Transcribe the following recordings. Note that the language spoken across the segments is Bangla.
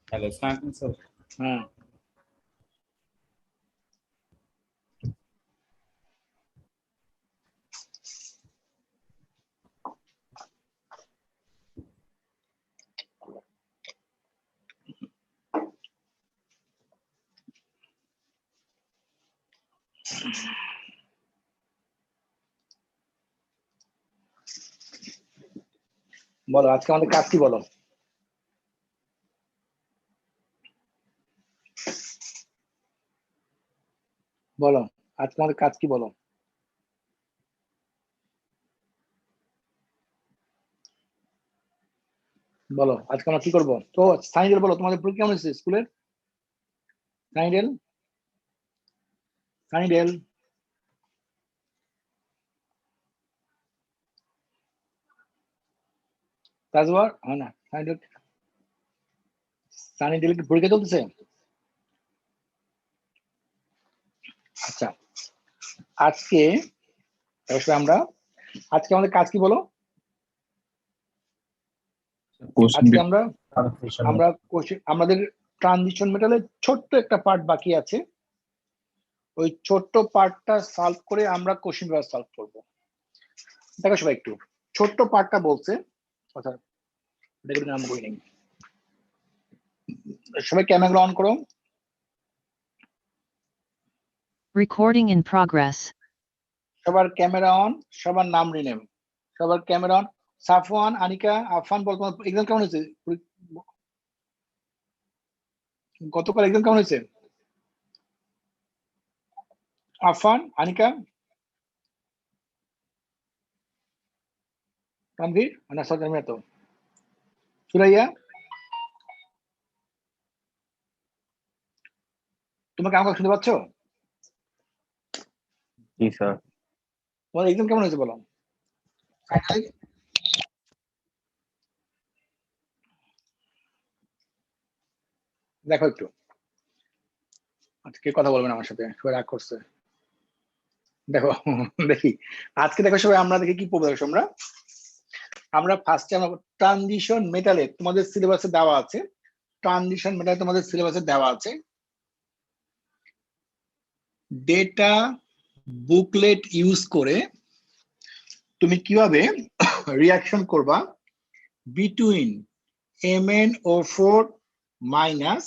হ্যালো স্যার স্যার হুম বলো আজকে আমাদের কাজ কি বলো বলো আজকে আমাদের কাজ কি বলো বলো আজকে আমরা কি করবো তো সাইডেল বলো তোমাদের পরীক্ষা কেমন হয়েছে স্কুলের সাইডেল সাইডেল তাজওয়ার হয় না সাইডেল সাইডেল কি পরীক্ষা চলতেছে আচ্ছা আজকে অবশ্যই আমরা আজকে আমাদের কাজ কি বলো আজকে আমরা আমরা আমাদের ট্রানজিশন মেটালের ছোট্ট একটা পার্ট বাকি আছে ওই ছোট্ট পার্টটা সলভ করে আমরা কোশ্চেন পেপার সলভ করবো দেখো সবাই একটু ছোট্ট পার্টটা বলছে কথা দেখে নাম বই নেই সবাই ক্যামেরা অন করো Recording in progress. সবার ক্যামেরা অন সবার নাম রিনেম সবার ক্যামেরা অন সাফওয়ান আনিকা আফান বল তোমার এক্সাম কেমন হয়েছে গতকাল এক্সাম কেমন হয়েছে আফান আনিকা তানভীর না সরকার তো সুরাইয়া তোমাকে আমাকে শুনতে পাচ্ছ জি স্যার তোমার এক্সাম কেমন হয়েছে বলো দেখো একটু আজকে কথা বলবেন আমার সাথে সবাই রাগ করছে দেখো দেখি আজকে দেখো সবাই আমরা দেখি কি পড়বো আমরা আমরা ফার্স্টে আমরা ট্রানজিশন মেটালে তোমাদের সিলেবাসে দেওয়া আছে ট্রানজিশন মেটালে তোমাদের সিলেবাসে দেওয়া আছে ডেটা বুকলেট ইউজ করে তুমি কিভাবে রিঅ্যাকশন করবা বিটুইন MnO4 মাইনাস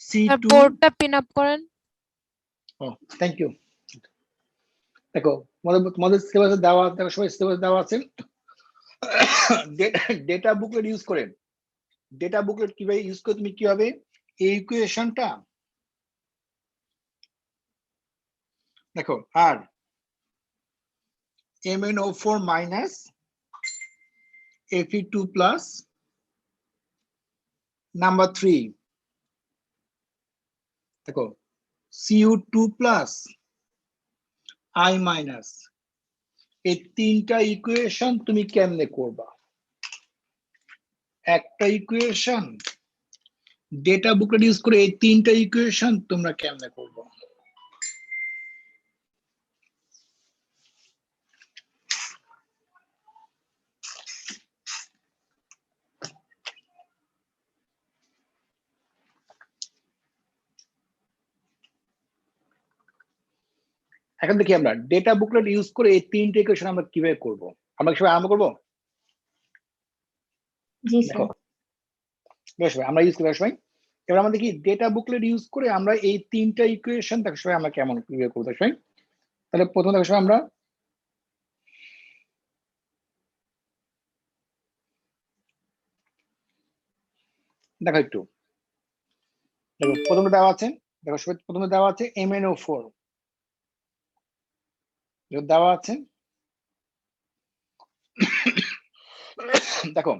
C2 বোর্ডটা পিন আপ করেন ও থ্যাংক ইউ দেখো তোমাদের সিলেবাসে দেওয়া দেখো সবাই সিলেবাস দেওয়া আছে ডেটা বুকলেট ইউজ করে ডেটা বুকলেট কিভাবে ইউজ করে তুমি কিভাবে এই ইকুয়েশনটা দেখো আর MnO4 minus Fe2 plus number 3 দেখো Cu2 প্লাস I মাইনাস এই তিনটা ইকুয়েশন তুমি কেমনে করবা একটা ইকুয়েশন ডেটা বুকলেট ইউজ করে এই তিনটা ইকুয়েশন তোমরা কেমনে করবা এখন দেখি আমরা ডেটা বুকলেট ইউজ করে এই তিনটে ইকুয়েশন আমরা কিভাবে করব আমরা সবাই আরম্ভ করব জি স্যার বেশ ভাই আমরা ইউজ করি সবাই এবার আমরা দেখি ডেটা বুকলেট ইউজ করে আমরা এই তিনটা ইকুয়েশন দেখো সবাই আমরা কেমন কিভাবে করব সবাই তাহলে প্রথমে দেখো সবাই আমরা দেখো একটু দেখো প্রথমে দেওয়া আছে দেখো সবাই প্রথমে দেওয়া আছে MnO4 দেওয়া আছে দেখো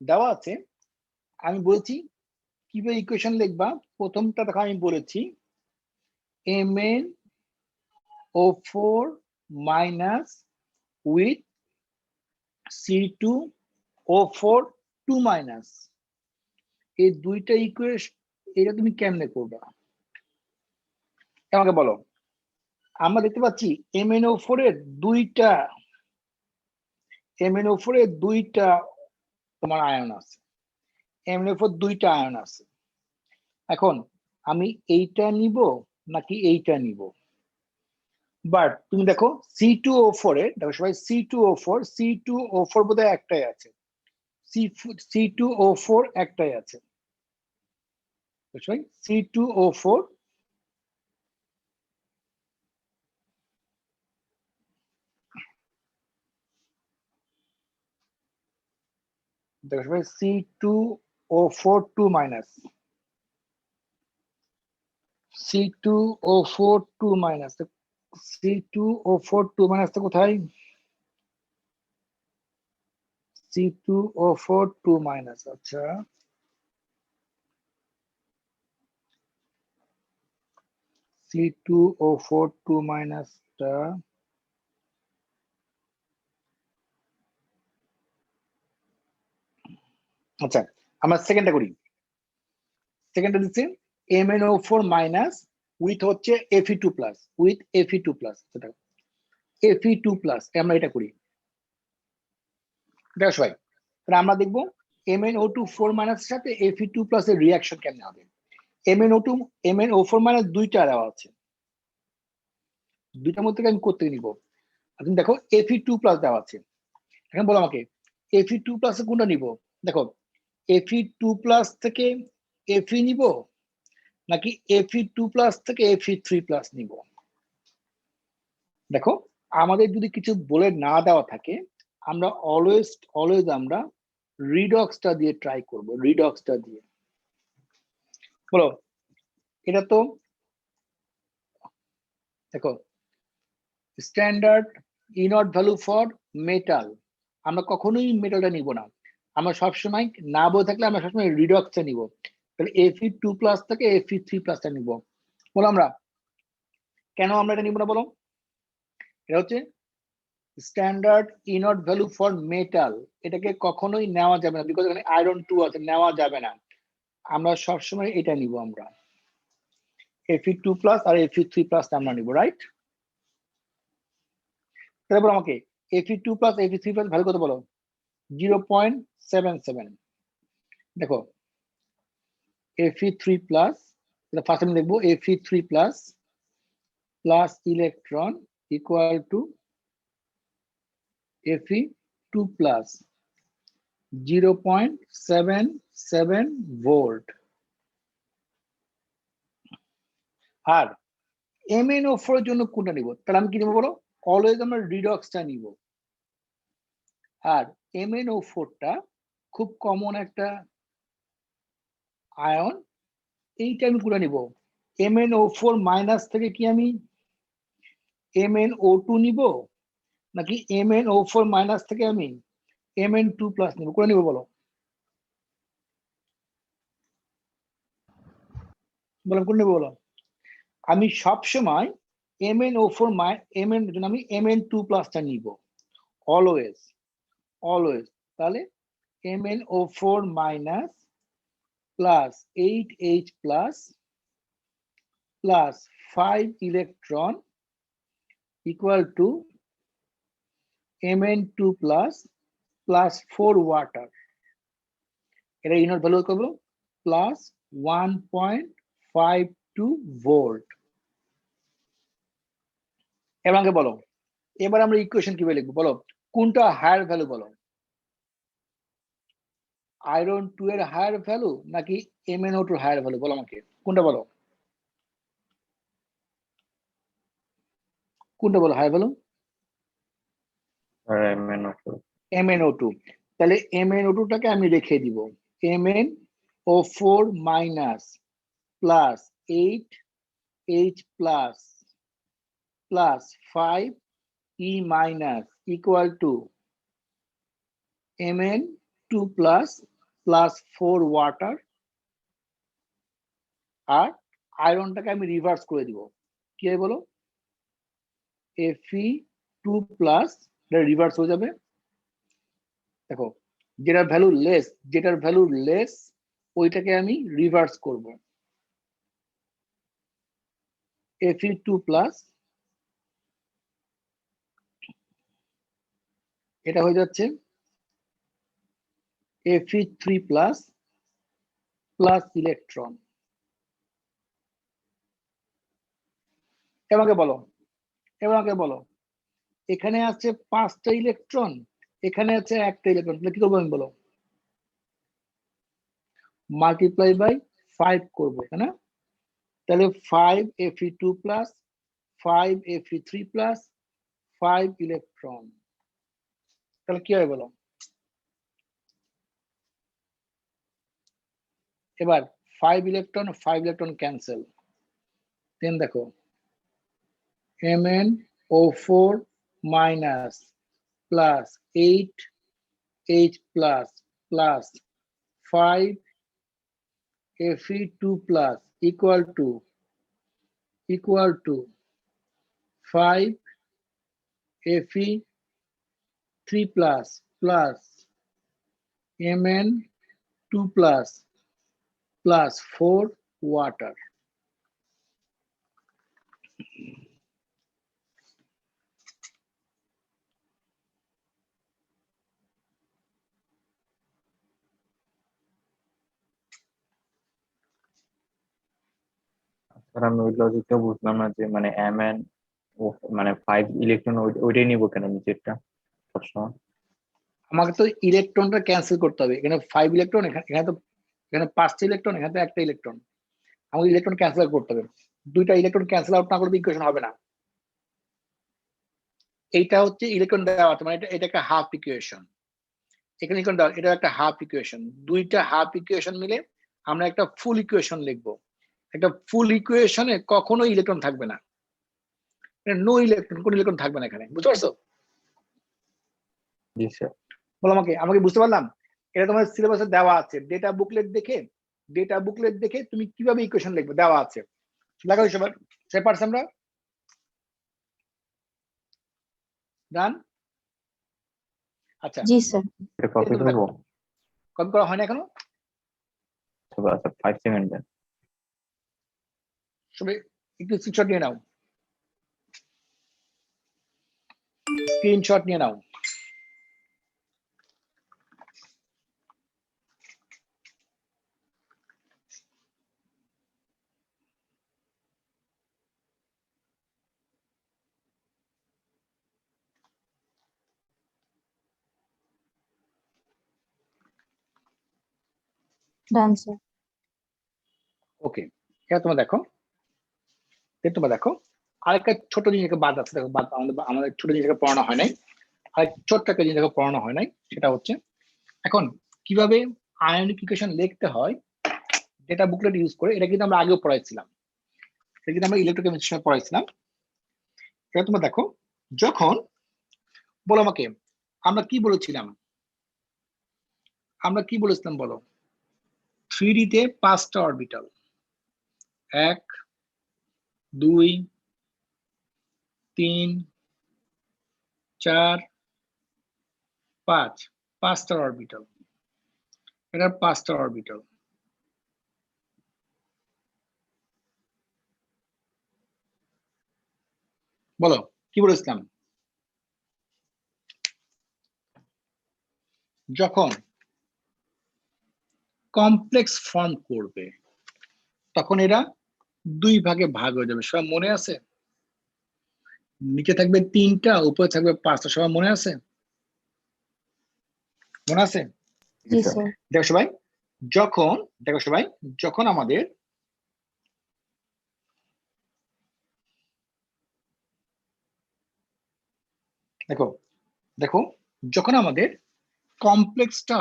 দেওয়া আছে আমি বলছি কিভাবে ইকুয়েশন লিখবা প্রথমটা দেখো আমি বলেছি MnO4 minus with C2O4 2 minus এই দুইটা ইকুয়েশন এটা তুমি কেমনে করবা আমাকে বলো আমরা দেখতে পাচ্ছি MnO4 এর দুইটা তোমার আয়ন আছে MnO4 দুইটা আয়ন আছে। এখন আমি এইটা নিব নাকি এইটা নিব, বাট তুমি দেখো C2O4 এর, দেখো সবাই C2O4 বোধহয় একটাই আছে, C2O4 একটাই আছে সবাই, C2O4 দেখো সবাই C2O4 2 minus, C2O4 2 minus, C2O4 2 minus তো কোথায়, C2O4 2 মাইনাস, আচ্ছা C2O4 2 মাইনাসটা আচ্ছা আমরা সেকেন্ডটা করি। সেকেন্ডটা দিচ্ছি MnO4 মাইনাস উইথ হচ্ছে Fe2 plus, with Fe2 plus, সেটা Fe2 প্লাস আমরা এটা করি। দেখো সবাই তাহলে আমরা দেখবো MnO2 4 মাইনাস এর সাথে Fe2 প্লাস এর রিঅ্যাকশন কেমন হবে। MnO4 মাইনাস দুইটা দেওয়া আছে, দুইটার মধ্যে থেকে আমি করতে নিব। তুমি দেখো Fe2 প্লাস দেওয়া আছে, এখন বলো আমাকে Fe2 প্লাস কোনটা নিব। দেখো Fe2 প্লাস থেকে Fe নিব নাকি Fe2 প্লাস থেকে Fe3 প্লাস নিব। দেখো আমাদের যদি কিছু বলে না দেওয়া থাকে আমরা অলওয়েজ আমরা রিডক্সটা দিয়ে ট্রাই করব, রিডক্সটা দিয়ে। বলো এটা তো দেখো স্ট্যান্ডার্ড ইনট ভ্যালু ফর মেটাল, আমরা কখনোই মেটালটা নিব না, আমরা সবসময় না বলে থাকলে আমরা সবসময় রিডক্সটা নিব। তাহলে Fe2 প্লাস থেকে Fe3 প্লাসটা নিব। বলো আমরা কেন আমরা এটা নিব না, বলো এটা হচ্ছে স্ট্যান্ডার্ড ইনট ভ্যালু ফর মেটাল, এটাকে কখনোই নেওয়া যাবে না, বিকজ এখানে আয়রন 2 আছে, নেওয়া যাবে না, আমরা সবসময় এটা নিব, আমরা Fe2 প্লাস আর Fe3 প্লাস আমরা নিব, রাইট। তারপর আমাকে Fe2 plus Fe3 plus value কত বলো, 0.77। দেখো Fe3 প্লাস, ফার্স্ট আমি দেখবো Fe3 plus plus electron equal to Fe2 plus 0.77 volt. আর MnO4 এর জন্য কোনটা নিব, তাহলে আমি কি নেবো বলো, অলওয়েজ আমরা রিডক্সটা নিব। আর MnO4টা খুব কমন একটা আয়ন, এইটা আমি কোনটা নিব, MnO4 মাইনাস থেকে কি আমি MnO2 নিব নাকি MnO4 মাইনাস থেকে আমি Mn2 প্লাস নিব, কোনটা নিব বলো, বলো কোন নেব বলো। আমি সবসময় MnO4 Mn জন্য আমি Mn2 প্লাসটা নিব, অলওয়েজ। তাহলে MnO4 minus plus 8H plus plus 5 electron equal to Mn2 plus plus 4 water, এটা ইনট ভ্যালু করবো প্লাস 1.52 ভোল্ট। এবার আমাকে বলো, এবার আমরা ইকুয়েশন কিভাবে লিখবো বলো, কোনটা হায়ার ভ্যালু বলো, আয়রন 2 এর হায়ার ভ্যালু নাকি MnO2 হায়ার ভ্যালু, বলো আমাকে কোনটা বলো, কোনটা বলো হায়ার ভ্যালু, MnO2। তাহলে MnO2টাকে আমি রেখে দিব, MnO4 minus plus 8H plus plus 5E minus equal to Mn2 plus plus 4 water. আর আয়রনটাকে আমি রিভার্স করে দিব, কি হয় বলো, Fe2 প্লাস রিভার্স হয়ে যাবে। দেখো যেটার ভ্যালু লেস ওইটাকে আমি রিভার্স করব, Fe2 প্লাস এটা হয়ে যাচ্ছে Fe3 প্লাস প্লাস ইলেকট্রন। আমাকে বলো এখানে আছে 5টা ইলেকট্রন, এখানে আছে একটা ইলেকট্রন, তাহলে কি করবো আমি বলো? মাল্টিপ্লাই বাই 5 করবো, তাই না? তাহলে 5Fe2 plus 5Fe3 plus 5 electron, তাহলে কি হবে বলো? এবার 5 ইলেকট্রন ক্যান্সেল, দেন দেখো MnO4 minus plus 8H plus plus 5Fe2 plus equal to 5Fe3 plus plus Mn2 plus 4 water. Sir আমি ওই লজিকটা বুঝলাম না যে মানে Mn মানে 5 ইলেকট্রন ওইটাই নিবো কেন নিচেরটা সবসময়? আমাকে তো ইলেকট্রনটা ক্যান্সেল করতে হবে, এখানে 5 ইলেকট্রন, এখানে 5টা ইলেকট্রন, এখানে তো একটা ইলেকট্রন, আমাকে ইলেকট্রন ক্যান্সেল করতে হবে। দুইটা ইলেকট্রন ক্যান্সেল আউট না করলে ইকুয়েশন হবে না। এইটা হচ্ছে ইলেকট্রন দেওয়া আছে, মানে এটা একটা হাফ ইকুয়েশন। এখানে ইলেকট্রন দেওয়া, এটা একটা হাফ ইকুয়েশন। দুইটা হাফ ইকুয়েশন মিলে আমরা একটা ফুল ইকুয়েশন লিখবো। একটা ফুল ইকুয়েশনে কখনো ইলেকট্রন থাকবে না, নো ইলেকট্রন, কোন ইলেকট্রন থাকবে না এখানে, বুঝতে পারছো? জি স্যার। বলো আমাকে বুঝতে পারলাম? এটা তোমার সিলেবাসে দেওয়া আছে, ডেটা বুকলেট দেখে তুমি কিভাবে ইকুয়েশন লিখবে দেওয়া আছে। লেখা হয়েছে সবার, সে পারছে আমরা ডান। আচ্ছা জি স্যার। এটা কপি করবো? কপি করা হয় না এখনো, আচ্ছা 5 সেকেন্ড দেন। সবাই একটু স্ক্রিনশট নিয়ে নাও, স্ক্রিনশট নিয়ে নাও। Done sir. ওকে, এটা তোমরা দেখো আরেকটা ছোট জিনিস বাদ আছে, দেখো বাদ আমাদের ছোট জিনিস পড়ানো হয় নাই, আরেক ছোট্ট একটা জিনিস পড়ানো হয় নাই, সেটা হচ্ছে এখন কিভাবে আয়নিক ইকুয়েশন লিখতে হয় ডেটা বুকলেট ইউজ করে। এটা কিন্তু আমরা আগেও পড়াইছিলাম, এটা কিন্তু আমরা ইলেকট্রোকেমিস্ট্রি পড়াইছিলাম। এটা তোমরা দেখো, যখন বলো আমাকে আমরা কি বলেছিলাম বলো? 3D তে 5টা অরবিটাল, 1 2 3 4 5, 5টা অরবিটাল, এটা 5টা অরবিটাল। বলো কি বলেছিলাম? যখন কমপ্লেক্স ফর্ম করবে তখন এরা 2 ভাগে ভাগ হয়ে যাবে, সব মনে আছে? নিচে থাকবে 3টা, উপরে থাকবে 5টা, সবাই মনে আছে? মনে আছে? জি স্যার। দেখো সবাই, যখন আমাদের দেখো যখন আমাদের কমপ্লেক্সটা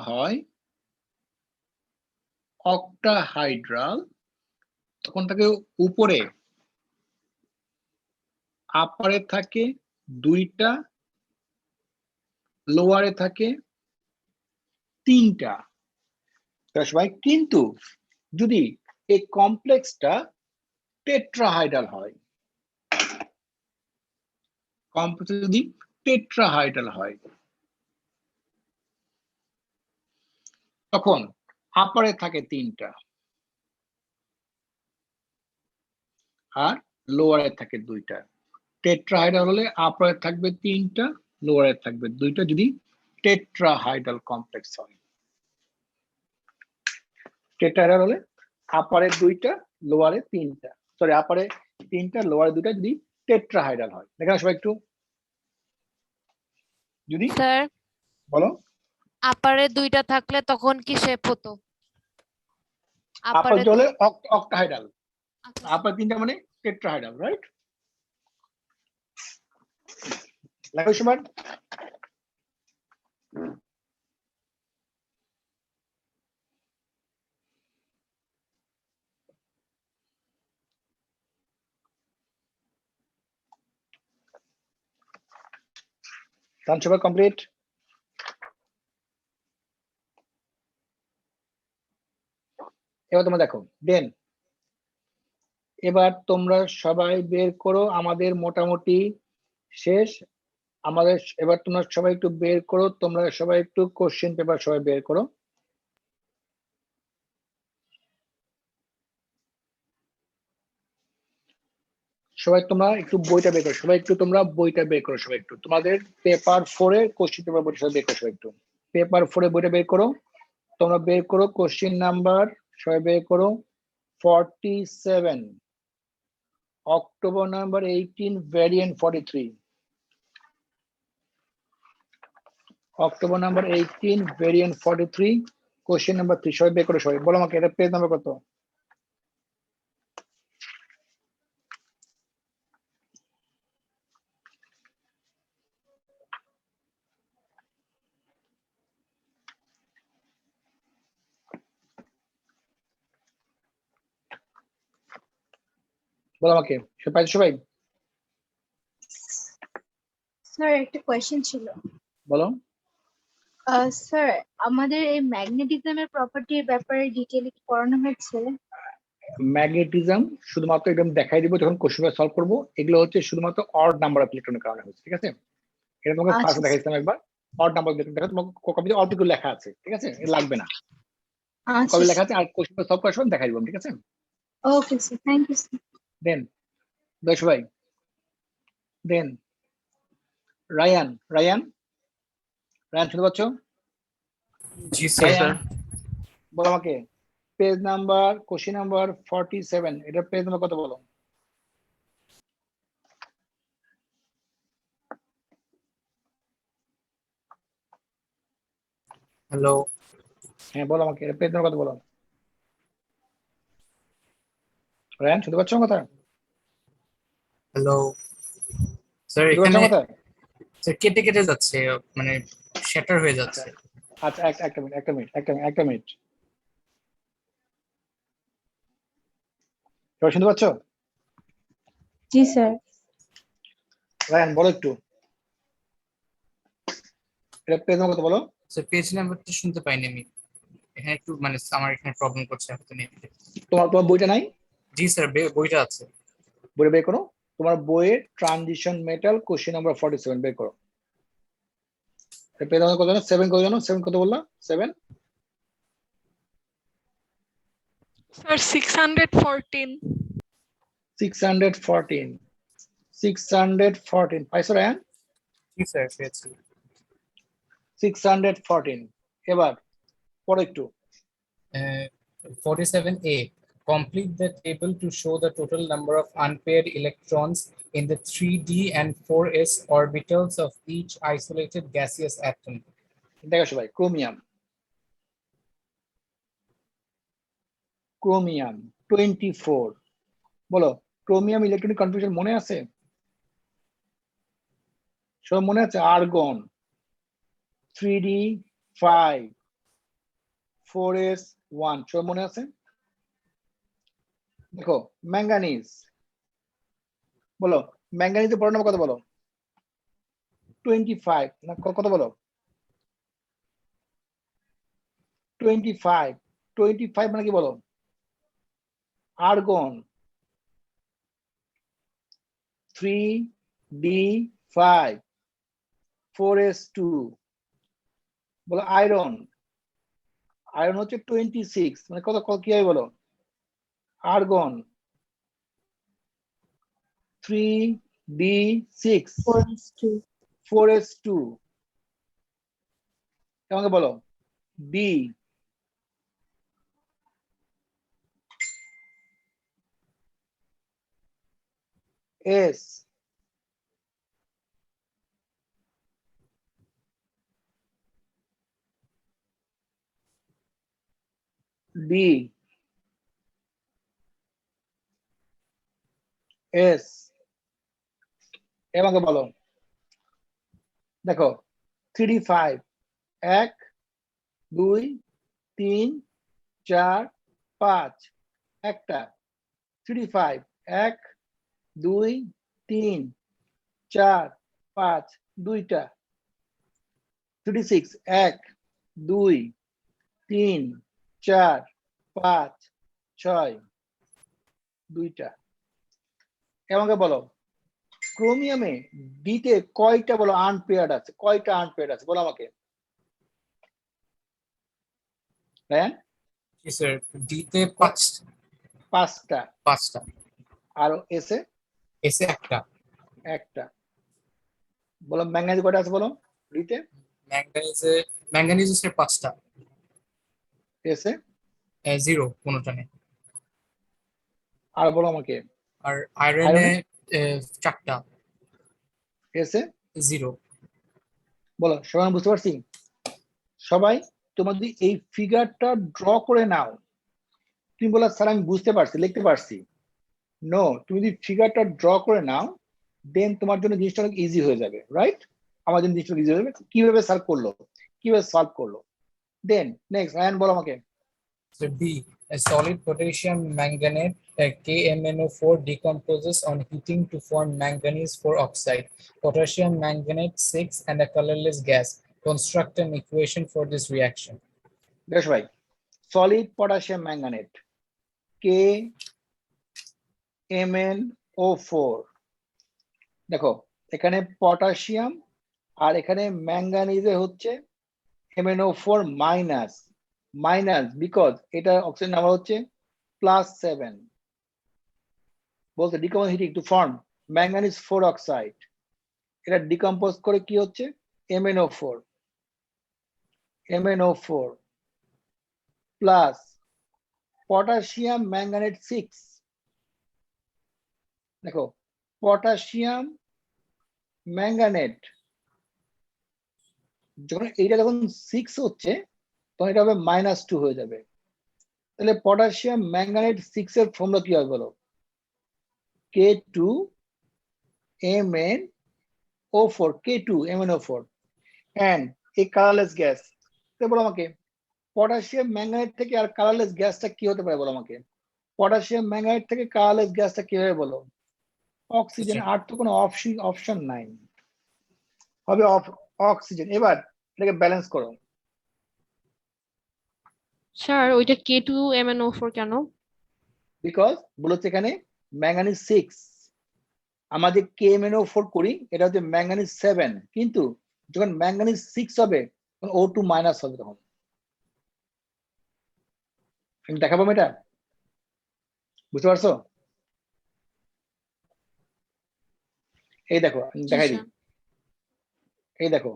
হয় অক্টাহাইড্রাল, তখন থাকে উপরে আপারে থাকে 2টা, লোয়ারে থাকে 3টা। সবাই কিন্তু যদি এই কমপ্লেক্সটা টেট্রাহাইড্রাল হয়, তখন আপারে থাকে 3টা আর লোয়ারে থাকে 2টা। টেট্রাহাইড্রাল হলে আপারে থাকবে 3টা, লোয়ারে থাকবে 2টা, যদি টেট্রাহাইড্রাল কমপ্লেক্স হয়। টেট্রাহাইড্রাল হলে আপারে 2টা লোয়ারে 3টা, সরি আপারে 3টা লোয়ারে 2টা যদি টেট্রাহাইড্রাল হয়। দেখেন সবাই একটু, যদি স্যার বলো আপারে 2টা থাকলে তখন কি শেপ হতো? আপার আপারে জলে অক্টাহাইড্রাল, আচ্ছা, আপার 3টা মানে টেট্রাহাইড্রাল, রাইট? লেখো সবার। ডান সবার কমপ্লিট? এবার তোমরা দেখো, দেন এবার তোমরা সবাই বের করো, আমাদের মোটামুটি শেষ। আমাদের এবার তোমরা সবাই একটু বের করো, তোমরা সবাই একটু কোশ্চেন পেপার সবাই বের করো। সবাই তোমরা একটু বইটা বের করো, সবাই একটু তোমরা বইটা বের করো, সবাই একটু তোমাদের পেপার 4 এর কোশ্চেন পেপার বইটা সবাই বের করো, সবাই একটু পেপার 4 এর বইটা বের করো। তোমরা বের করো কোশ্চেন নাম্বার, সবাই বের করো 47, October number 18, variant 43, October number 18, variant 43, question number 3 সবাই বের করো। সবাই বলো আমাকে এটা পেজ নাম্বার কত? বলো আমাকে, সবাই সবাই স্যার একটা কোয়েশ্চেন ছিল। বলো। স্যার আমাদের এই ম্যাগনেটিজমের প্রপার্টির ব্যাপারে ডিটেইলে কি পড়ানো হয়েছে? ম্যাগনেটিজম শুধুমাত্র একদম দেখাই দিব যখন কোশ্চেন সলভ করবো। এগুলো হচ্ছে শুধুমাত্র অড নাম্বার অফ ইলেকট্রনের কারণে হচ্ছে, ঠিক আছে? এটা তোমাকে আচ্ছা, ফার্স্ট দেখাইছিলাম একবার, অড নাম্বার দেখো তোমাকে কপিতে অল্প একটু লেখা আছে, ঠিক আছে? এটা লাগবে না, আচ্ছা কপি লেখা আছে, আর কোশ্চেন সলভ করার সময় দেখাই দিব, ঠিক আছে? Okay sir, thank you sir. Then বেশ ভাই, দেন রায়ান, রায়ান রায়ান শুনতে পাচ্ছ? জি স্যার। রায়ান বলো আমাকে পেজ নাম্বার, কোশ্চেন নাম্বার 47, এটা পেজ নাম্বার কত বলো? হ্যালো, হ্যাঁ বলো আমাকে, এটা পেজ নাম্বার কত বলো? রায়ান শুনতে পাচ্ছ আমার কথা? Hello sir. শুনতে পাচ্ছ এখানে আমার কথা? স্যার কেটে কেটে যাচ্ছে, মানে শ্যাটার হয়ে যাচ্ছে। আচ্ছা একটা মিনিট, একটা মিনিট। এবার শুনতে পাচ্ছ? জি স্যার। রায়ান বলো একটু, এটা পেজ নাম্বার কত বলো? স্যার পেজ নাম্বারটা শুনতে পাইনি আমি, এখানে একটু মানে আমার এখানে প্রবলেম করছে হয়তো নেট। তোমার তোমার বইটা নাই? জি স্যার, বইটা আছে। বইটা বের করো, তোমার বইয়ের ট্রানজিশন মেটাল কোশ্চেন নাম্বার 47 বের করো। পেজ নাম্বার কত জানো? 7 কত জানো? 7 কত বললা? 7 Sir, 614. 614, 614 পাইছো রায়ান? জি স্যার পেয়েছি। 614 এবার পড়ো একটু। 47A, complete the table to show the total number of unpaired electrons in the 3d and 4s orbitals of each isolated gaseous atom. দেখো সবাই, ক্রোমিয়াম, ক্রোমিয়াম 24, বলো ক্রোমিয়াম ইলেকট্রনিক কনফিগারেশন মনে আছে? সব মনে আছে? আর্গন 3d 5, 4s 1, সব মনে আছে? দেখো ম্যাঙ্গানিজ, বলো ম্যাঙ্গানিজের পড়ার নাম কত বলো? 25 না কত বলো? 25, 25 মানে কি বলো? আর্গন 3d5, 4s2, বলো আয়রন, আয়রন হচ্ছে 26 মানে কত কি হয় বলো? আর্গন 3d6, 4s2, আমাকে বলো বি S D S আমাকে বলো দেখো 3D5 1 2 3 4 5 একটা 3D5 1 2 3 4 5 দুইটা 3D6 1 2 3 4 5 6 দুইটা আমাকে বলো ক্রোমিয়ামে ডিতে কয়টা বলো আনপেয়ার্ড আছে কয়টা আনপেয়ার্ড আছে বলো আমাকে হ্যাঁ জি স্যার, ডি তে 5টা। পাঁচটা আর এসে এসে একটা। একটা বলো ম্যাঙ্গানিজ কয়টা আছে বলো ডিতে ম্যাঙ্গানিজ স্যার 5টা। এসে 0 কোনোটা নেই। আর বলো আমাকে আর আয়রনে 4টা। এসে 0। বলো সবাই বুঝতে পারছি সবাই তোমরা যদি এই ফিগারটা ড্র করে নাও তুমি বলো স্যার আমি বুঝতে পারছি লিখতে পারছি নো তুমি যদি ফিগারটা ড্র করে নাও দেন তোমার জন্য জিনিসটা অনেক ইজি হয়ে যাবে রাইট আমার জন্য জিনিসটা ইজি হয়ে যাবে কিভাবে সলভ করলো কিভাবে সলভ করলো দেন নেক্সট রায়ান বলো আমাকে So D, a solid potassium manganate KMnO4 decomposes on heating to form manganese 4 oxide, potassium manganate 6 and a colorless gas. Construct an equation for this reaction. বেশ ভাই সলিড পটাশিয়াম ম্যাঙ্গানেট KMnO4 দেখো এখানে পটাশিয়াম আর এখানে ম্যাঙ্গানিজে হচ্ছে MnO4 মাইনাস মাইনাস বিকজ এটা অক্সিজেন নাম্বার হচ্ছে +7 বলতে decompose heating to form manganese 4 oxide এটা ডিকম্পোজ করে কি হচ্ছে MnO4 প্লাস পটাশিয়াম ম্যাঙ্গানেট 6 দেখো পটাশিয়াম ম্যাঙ্গানেট যখন এইটা যখন 6 হচ্ছে তখন এটা হবে -2 হয়ে যাবে তাহলে পটাশিয়াম ম্যাঙ্গানেট 6 এর ফর্মুলা কি হবে বলো K2MnO4 K2MnO4 and a colorless gas তো বলো আমাকে পটাশিয়াম ম্যাঙ্গানেট থেকে আর কালারলেস গ্যাসটা কি হতে পারে বলো আমাকে পটাশিয়াম ম্যাঙ্গানেট থেকে কালারলেস গ্যাসটা কি হবে বলো অক্সিজেন আর তো কোনো অপশন নাই হবে অক্সিজেন এবার এটাকে ব্যালেন্স করো স্যার ওইটা K2MnO4 কেন? বিকজ বলছে এখানে ম্যাঙ্গানিজ 6 আমাদের KMnO4 করি এটা হচ্ছে ম্যাঙ্গানিজ 7 কিন্তু যখন ম্যাঙ্গানিজ 6 হবে তখন O2 মাইনাস হবে তখন আমি দেখাবো এটা বুঝতে পারছো এই দেখো দেখাই দিই এই দেখো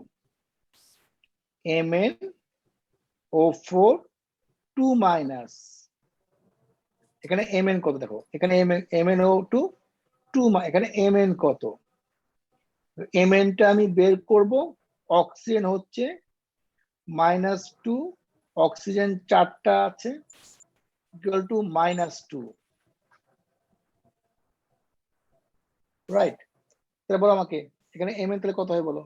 MnO4 2 মাইনাস এখানে Mn কত দেখো এখানে MnO2 2 এখানে Mn কত Mn টা আমি বের করব অক্সিজেন হচ্ছে -2 অক্সিজেন 4টা আছে ইকুয়াল টু -2 রাইট তাহলে বলো আমাকে এখানে Mn তাহলে কত হয় বলো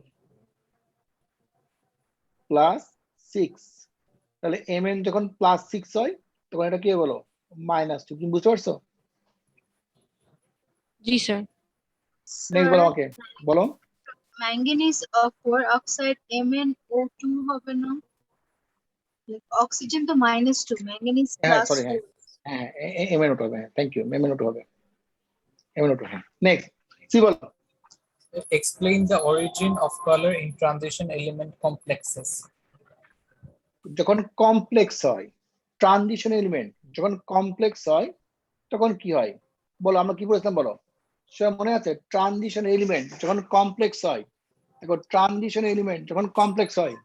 +6 তাহলে Mn যখন +6 হয় তখন এটা কি হয় বলো -2 তুমি বুঝতে পারছো জি স্যার। নেক্সট বলো আমাকে বলো ম্যাঙ্গানিজ 4 অক্সাইড MnO2 হবে না অক্সিজেন তো -2 ম্যাঙ্গানিজ হ্যাঁ সরি +4 হ্যাঁ MnO2 হবে থ্যাংক ইউ MnO2 হবে MnO2 হ্যাঁ নেক্সট সি বলো Explain the origin of color in transition element complexes. যখন কমপ্লেক্স হয় ট্রানজিশন এলিমেন্ট যখন কমপ্লেক্স হয় তখন কি হয় বলো আমরা কি বলেছিলাম বলো সব মনে আছে ট্রানজিশন এলিমেন্ট যখন কমপ্লেক্স হয় দেখো ট্রানজিশন এলিমেন্ট যখন কমপ্লেক্স হয়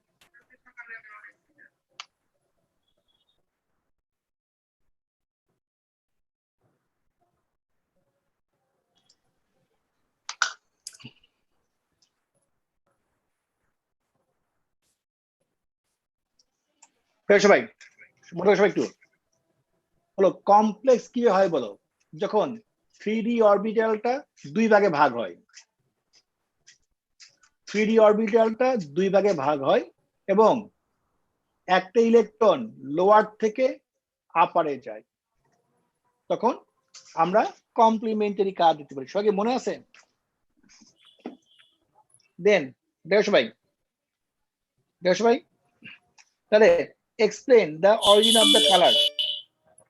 সবাই মনে সবাই একটু বলো কমপ্লেক্স কি হয় বলো যখন 3D অরবিটালটা দুই ভাগে ভাগ হয় 3D অরবিটালটা দুই ভাগে ভাগ হয় এবং একটা ইলেকট্রন লোয়ার থেকে আপারে যায় তখন আমরা কমপ্লিমেন্টারি কাজ দিতে পারি সবাই মনে আছে দেন দেখো সবাই তাহলে explain the origin of the colour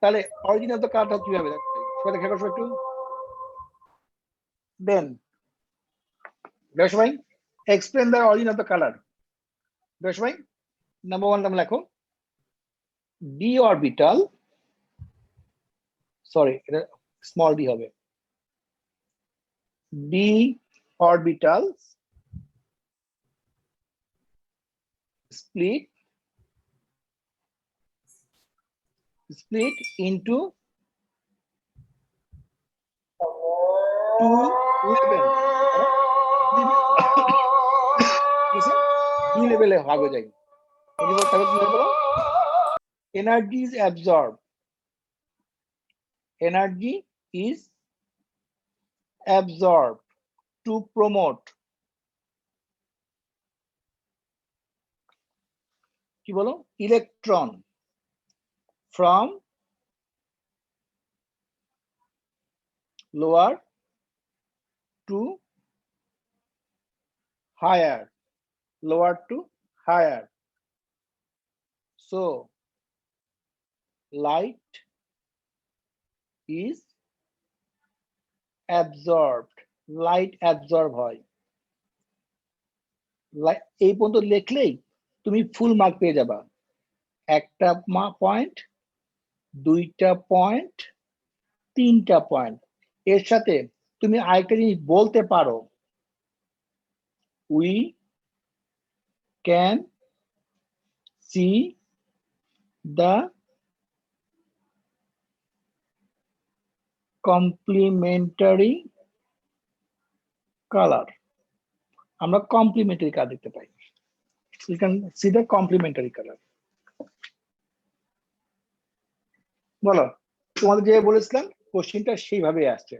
তাহলে অরিজিন অফ দ্য কালারটা কিভাবে সবাই দেখা করো একটু দেন দেখো সবাই explain the origin of the colour দেখো সবাই নাম্বার 1 নাম লেখো ডি অরবিটাল সরি এটা স্মল ডি হবে D orbital split into two levels দুই লেভেলে ভাগ হয়ে যায় energy is absorbed to promote কি বলো electron from lower to higher so light is absorbed হয় এই পর্যন্ত লিখলেই তুমি ফুল মার্ক পেয়ে যাবা একটা পয়েন্ট দুইটা পয়েন্ট তিনটা পয়েন্ট এর সাথে তুমি আরেকটা জিনিস বলতে পারো we can see the complementary colour আমরা কমপ্লিমেন্টারি কালার দেখতে পাই you can see the complementary color বলো তোমাদের যে বলেছিলাম কোশ্চেনটা সেইভাবে আসছে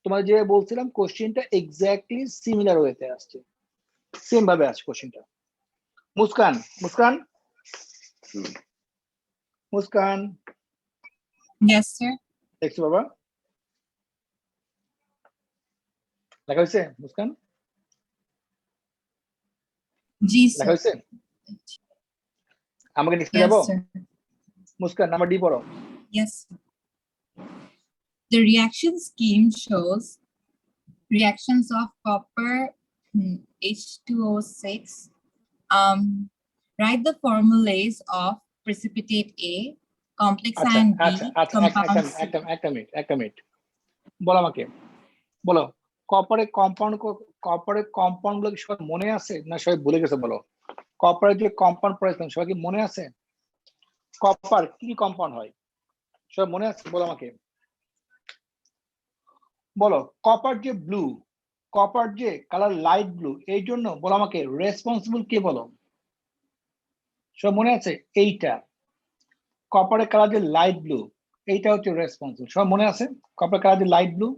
তোমাদের যে বলছিলাম কোশ্চেনটা এক্স্যাক্টলি সিমিলার ওয়েতে আসছে সেম ভাবে আসছে কোশ্চেনটা মুস্কান Yes, sir. দেখছো বাবা লেখা হয়েছে মুস্কান G, লেখা sir. হয়েছে আমাকে লিখতে Yes, যাবো sir. মুস্কান নাম্বার ডি পড়ো Yes. Sir. The reaction scheme shows reactions of copper H2O6. Write the formulas of precipitate A, complex ion B, compound C. একটা মিনিট বলো আমাকে বলো কপারের কম্পাউন্ড গুলো সবাই মনে আছে না সবাই ভুলে গেছে বলো কপারের যে কম্পাউন্ড পড়েছিলাম সবাই কি মনে আছে কপার কি কম্পাউন্ড হয় সবাই মনে আছে বলো আমাকে বলো কপার যে কালার লাইট ব্লু এই জন্য বলো আমাকে রেসপন্সিবল কে বলো সব মনে আছে এইটা কপারের কালার যে লাইট ব্লু এইটা হচ্ছে রেসপন্সিবল সব মনে আছে কপারের কালার যে লাইট ব্লু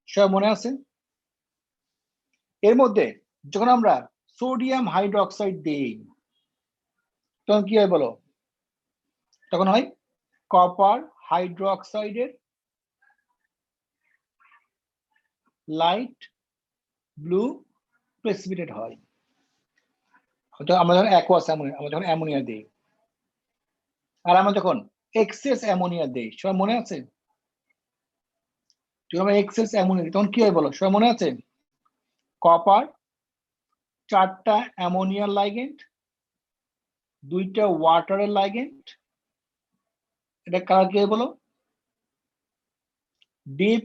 সব মনে আছে এর মধ্যে যখন আমরা সোডিয়াম হাইড্রোক্সাইড দিই তখন কি হয় বলো তখন হয় কপার হাইড্রোক্সাইডের লাইট ব্লু প্রেসিপিটেট হয় আমরা যখন অ্যাকুয়াস অ্যামোনিয়া আমরা যখন অ্যামোনিয়া দিই আর আমরা যখন এক্সেস অ্যামোনিয়া দিই সবাই মনে আছে যখন আমরা এক্সেস অ্যামোনিয়া দিই তখন কি হয় বলো সবাই মনে আছে কপার 4টা অ্যামোনিয়ার লাইগেন্ড 2টা ওয়াটারের লাইগেন্ড এটা কালার কি হয় বলো ডিপ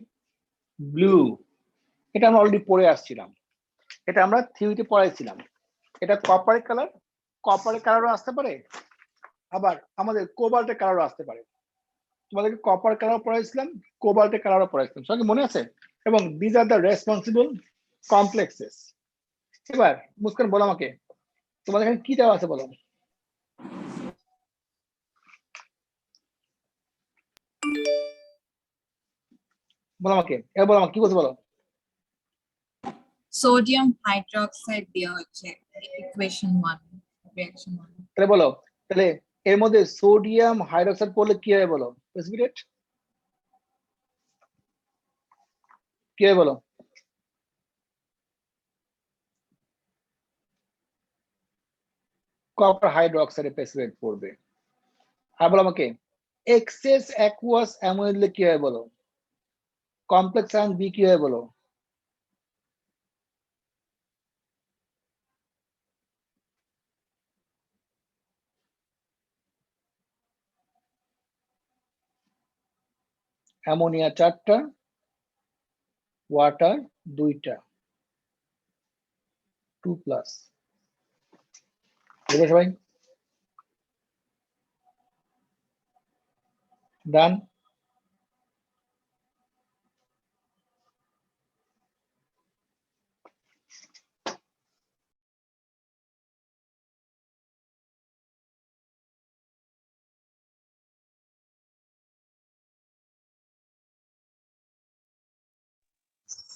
ব্লু এটা আমরা অলরেডি পড়ে আসছিলাম এটা আমরা থিওরিতে পড়াইছিলাম এটা কপারের কালারও আসতে পারে আবার আমাদের কোবাল্টের কালারও আসতে পারে তোমাদেরকে কপার কালার পড়াইছিলাম কোবাল্টের কালারও পড়াইছিলাম সবাই মনে আছে এবং these are the responsible complexes এবার মুস্কান বলো আমাকে তোমাদের এখানে কি দেওয়া আছে বলো বলো আমাকে, এবার বলো আমাকে কি বলছো বলো। Sodium hydroxide দেওয়া হচ্ছে equation 1 reaction 1 তাহলে বলো, তাহলে এর মধ্যে সোডিয়াম হাইড্রোক্সাইড পড়লে কি হবে বলো, প্রেসিপিটেট কি হবে বলো। কপার হাইড্রোক্সাইড প্রেসিপিটেট পড়বে। আর বলো আমাকে এক্সেস অ্যাকুয়াস অ্যামোনিয়া দিলে কি হবে বলো, কমপ্লেক্স আয়ন বি কি হবে বলো। অ্যামোনিয়া 4টা, ওয়াটার 2টা, 2+, বুঝলে সবাই? ডান।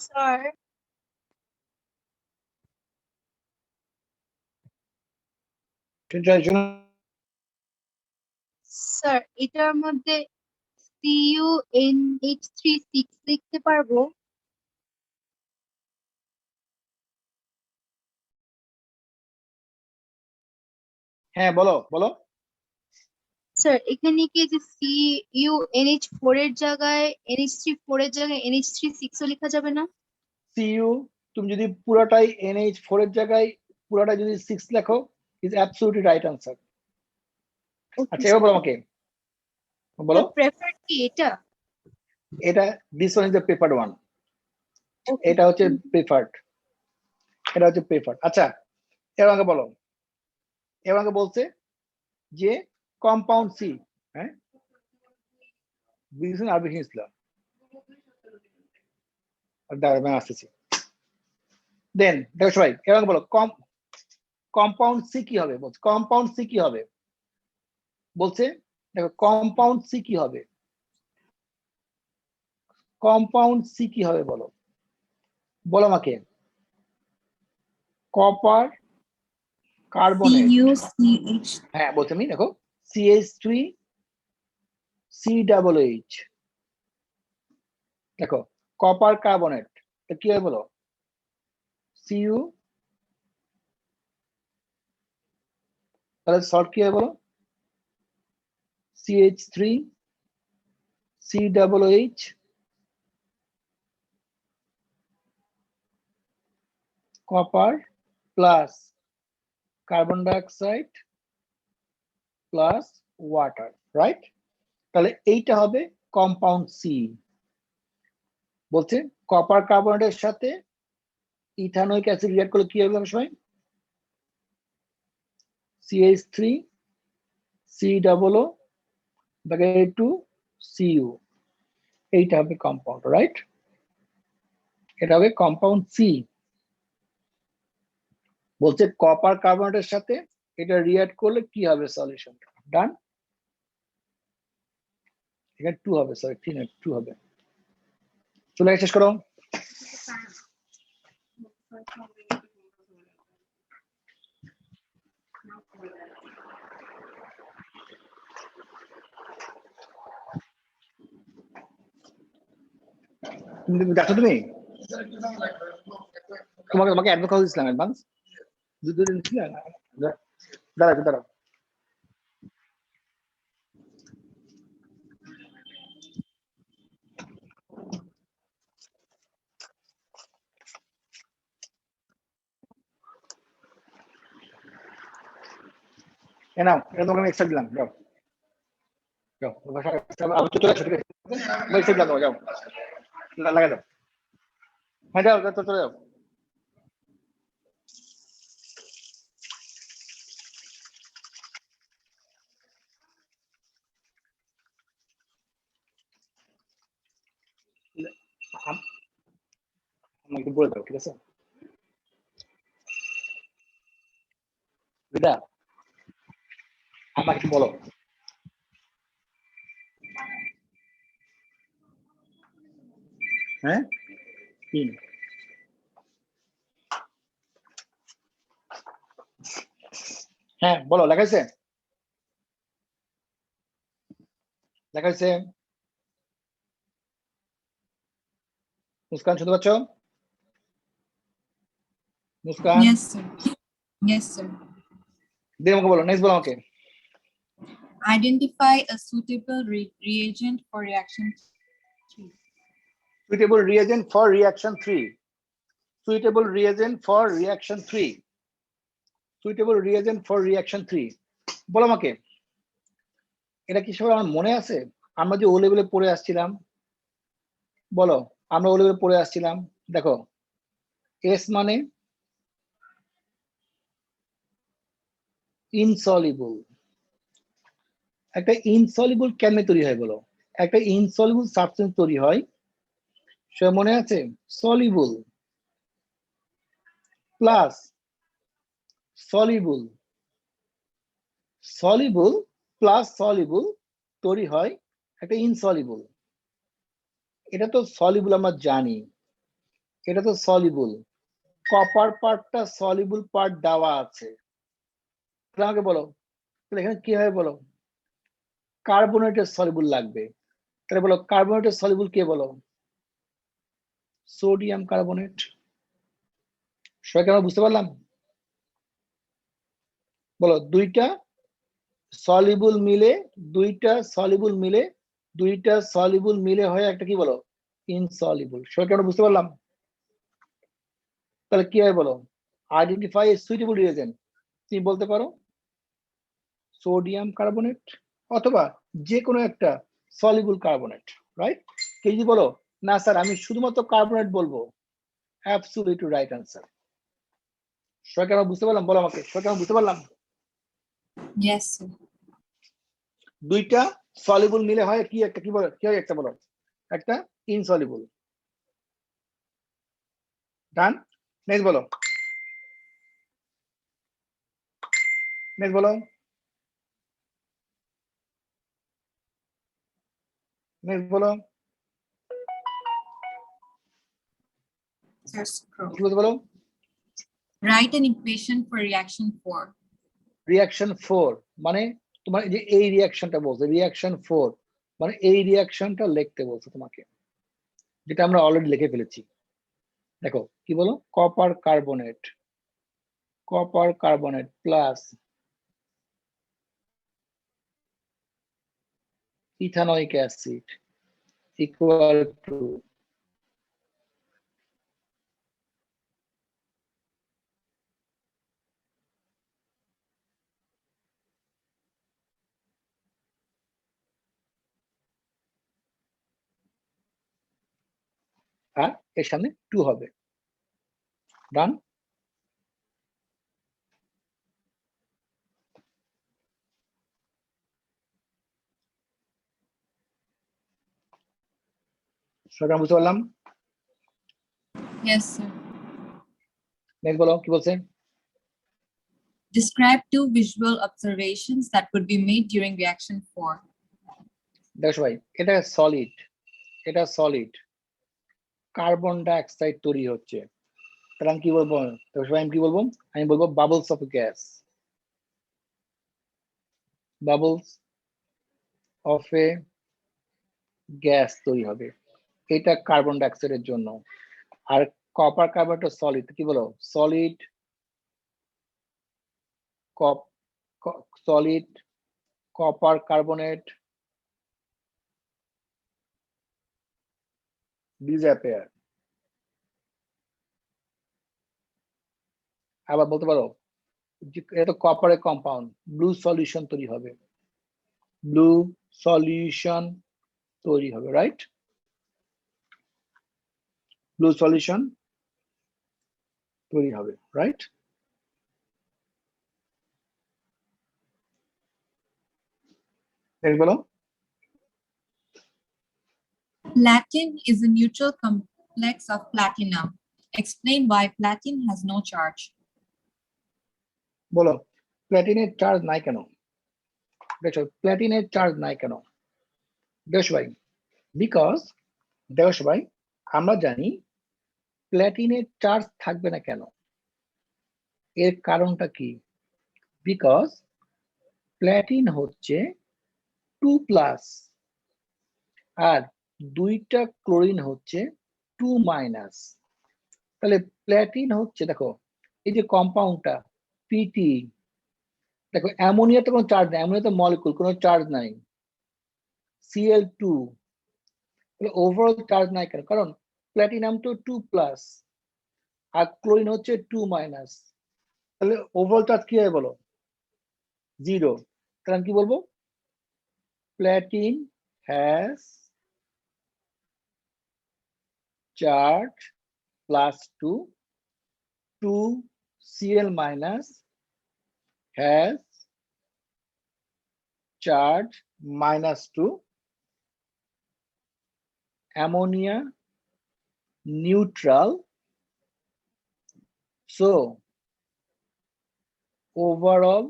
স্যার স্যার এটার মধ্যে CuNH3 6 লিখতে পারবো? হ্যাঁ বলো বলো। স্যার এখানে কি যে CuNH4 এর জায়গায় NH3 4 এর জায়গায় NH3 6 ও লেখা যাবে না? সিইউ তুমি যদি পুরোটাই NH4 এর জায়গায় পুরোটা যদি 6 লেখো ইজ অ্যাবসলিউটলি রাইট আনসার। আচ্ছা এবার বলো আমাকে, বলো। প্রেফার কি এটা? এটা this one is the preferred one, এটা হচ্ছে প্রেফার্ড, এটা হচ্ছে প্রেফার্ড। আচ্ছা এবার আমাকে বলো, এবার আমাকে বলছে যে কম্পাউন্ড সি, হ্যাঁ বিজনেস আর বিজনেস ল দাঁড়াবে আসতেছি। দেন দেখো সবাই এবার আমাকে বলো কম্পাউন্ড সি কি হবে, বলছে কম্পাউন্ড সি কি হবে, বলছে দেখো কম্পাউন্ড সি কি হবে, কম্পাউন্ড সি কি হবে বলো, বলো আমাকে। কপার কার্বনেট, CuCH হ্যাঁ বলছি আমি, দেখো CH3 COOH, দেখো কপার কার্বনেট কি হবে বলো, Cu, তাহলে সল্ট কি হবে বলো, CH3 COOH, copper plus carbon dioxide plus water, right? তাহলে এইটা হবে কম্পাউন্ড সি। বলছে কপার কার্বনেটের সাথে ইথানোয়িক অ্যাসিড রিঅ্যাক্ট করলে কি হবে সবাই, CH3 COO2 এইটা হবে কম্পাউন্ড, রাইট? এটা হবে কম্পাউন্ড সি। বলছে কপার কার্বনেটের সাথে এটা রিঅ্যাক্ট করলে কি হবে সলিউশন, ডান। এখানে 2 হবে, সরি 3 না 2 হবে। চলে শেষ করো। তুমি দেখো, তুমি তোমাকে তোমাকে অ্যাডভান্স কল দিছিলাম, অ্যাডভান্স দুদিন ছিল না। দাঁড়াও দাঁড়াও, এ নাও এটা তোমাকে আমি এক্সট্রা দিলাম, যাও যাও আবার চলে আসো, ঠিক আছে এক্সট্রা দিলাম, যাও লাগাই দাও, হ্যাঁ যাও চলে যাও। আমাকে বলে দাও, ঠিক আছে বিদা, আমাকে বলো। হ্যাঁ 3 হ্যাঁ বলো লেখা হয়েছে মুস্কান শুনতে পাচ্ছ Muskan Yes, sir. Yes, sir. দিয়ে আমাকে বলো নেক্সট বলো আমাকে Identify a suitable reagent for reaction 3. suitable reagent for reaction 3 suitable reagent for reaction 3 suitable reagent for reaction 3 বলো আমাকে এটা কি সবাই আমার মনে আছে আমরা যে ও লেভেলে পড়ে আসছিলাম বলো আমরা ও লেভেলে পড়ে আসছিলাম দেখো এস মানে ইনসলিবল একটা ইনসলিবল কেমনে তৈরি হয় বলো একটা ইনসলিবল সাবস্টেন্স তৈরি হয় সে মনে আছে soluble plus soluble soluble plus soluble তৈরি হয় একটা ইনসলিবল এটা তো সলিবল আমরা জানি এটা তো সলিবল কপার পার্টটা সলিবল পার্ট দেওয়া আছে তাহলে আমাকে বলো তাহলে এখানে কি হবে বলো কার্বনেটের সলিবল লাগবে তাহলে বলো কার্বনেটের সলিবল কে বলো সোডিয়াম কার্বনেট সবাইকে আমরা বুঝতে পারলাম বলো দুইটা সলিবল মিলে হয় একটা কি বলো ইনসলিবল সবাইকে আমরা বুঝতে পারলাম তাহলে কি হয় বলো আইডেন্টিফাই এ সুইটেবল রিয়েজেন্ট তুমি বলতে পারো সোডিয়াম কার্বনেট অথবা যে কোনো একটা সলিবল কার্বনেট রাইট কে যদি বলো না স্যার আমি শুধুমাত্র কার্বনেট বলবো অ্যাবসলিউটলি রাইট আনসার সবাইকে আমরা বুঝতে পারলাম বলো আমাকে সবাইকে আমরা বুঝতে পারলাম Yes, sir. দুইটা সলিবল মিলে হয় কি একটা কি বলো কি হয় একটা বলো একটা ইনসলিবল ডান নেক্সট বলো নেক্সট বলো নেক্সট বলো Sir, scroll. কি বলতে বলো Write an equation for reaction 4. Reaction 4 মানে তোমার যে এই রিঅ্যাকশনটা বলছে রিঅ্যাকশন 4 মানে এই রিঅ্যাকশনটা লিখতে বলছে তোমাকে যেটা আমরা অলরেডি লিখে ফেলেছি দেখো কি বলো copper carbonate plus ethanoic acid equal to আর এর সামনে 2 হবে ডান সবাই বুঝতে পারলাম Yes, sir. নেক্সট বলো কি বলছে Describe 2 visual observations that could be made during reaction 4. দেখো সবাই এটা সলিড কার্বন ডাইঅক্সাইড তৈরি হচ্ছে তাহলে আমি কি বলবো দেখো সবাই আমি কি বলবো আমি বলবো বাবলস অফ গ্যাস তৈরি হবে এটা কার্বন ডাইঅক্সাইডের জন্য আর কপার কার্বনেট সলিড কি বলো সলিড কপার কার্বনেট ডিসঅ্যাপিয়ার আবার বলতে পারো এটা কপারের কম্পাউন্ড ব্লু সলিউশন তৈরি হবে রাইট ব্লু সলিউশন তৈরি হবে রাইট বলো Platin is a neutral complex of platinum. Explain why platin has no charge. বলো প্ল্যাটিনের চার্জ নাই কেন দেখো প্ল্যাটিনের চার্জ নাই কেন দেখো ভাই বিকজ দেখো ভাই আমরা জানি প্ল্যাটিনের চার্জ থাকবে না কেন, এর কারণটা কি? বিকজ প্ল্যাটিন হচ্ছে 2+, আর দুইটা ক্লোরিন হচ্ছে 2-। তাহলে প্ল্যাটিন হচ্ছে, দেখো এই যে কম্পাউন্ডটা পিটি, দেখো অ্যামোনিয়াতে কোনো চার্জ নাই, অ্যামোনিয়াতে মলিকুল, কোনো চার্জ নাই। Cl2, তাহলে ওভারঅল চার্জ নাই কেন? কারণ প্ল্যাটিনাম তো 2+, আর ক্লোরিন হচ্ছে 2-। তাহলে ওভারঅল চার্জ কি হবে বলো? 0। তাহলে আমি কি বলবো? প্ল্যাটিন has charge +2, 2Cl- has charge -2, ammonia neutral, so overall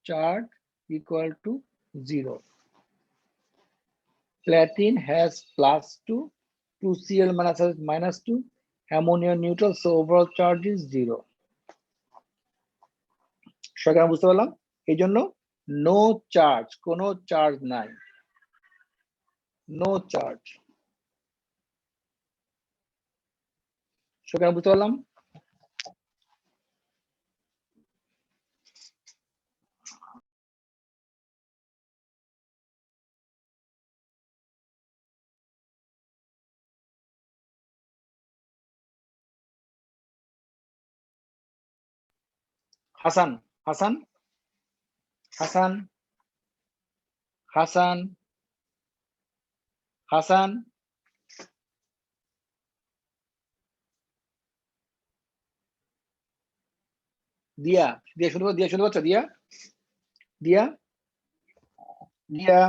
charge equal to 0. Platinum has +2, 2Cl- has -2, ammonia neutral, so overall charge is 0. সবাই বুঝতে পারলাম? এই জন্য নো চার্জ, কোনো চার্জ নাই, নো চার্জ। সবাই বুঝতে পারলাম? হাসান, হাসান, হাসান, হাসান, হাসান, দিয়া, দিয়া শুনতে পাচ্ছ? দিয়া শুনতে পাচ্ছ? দিয়া, দিয়া, দিয়া,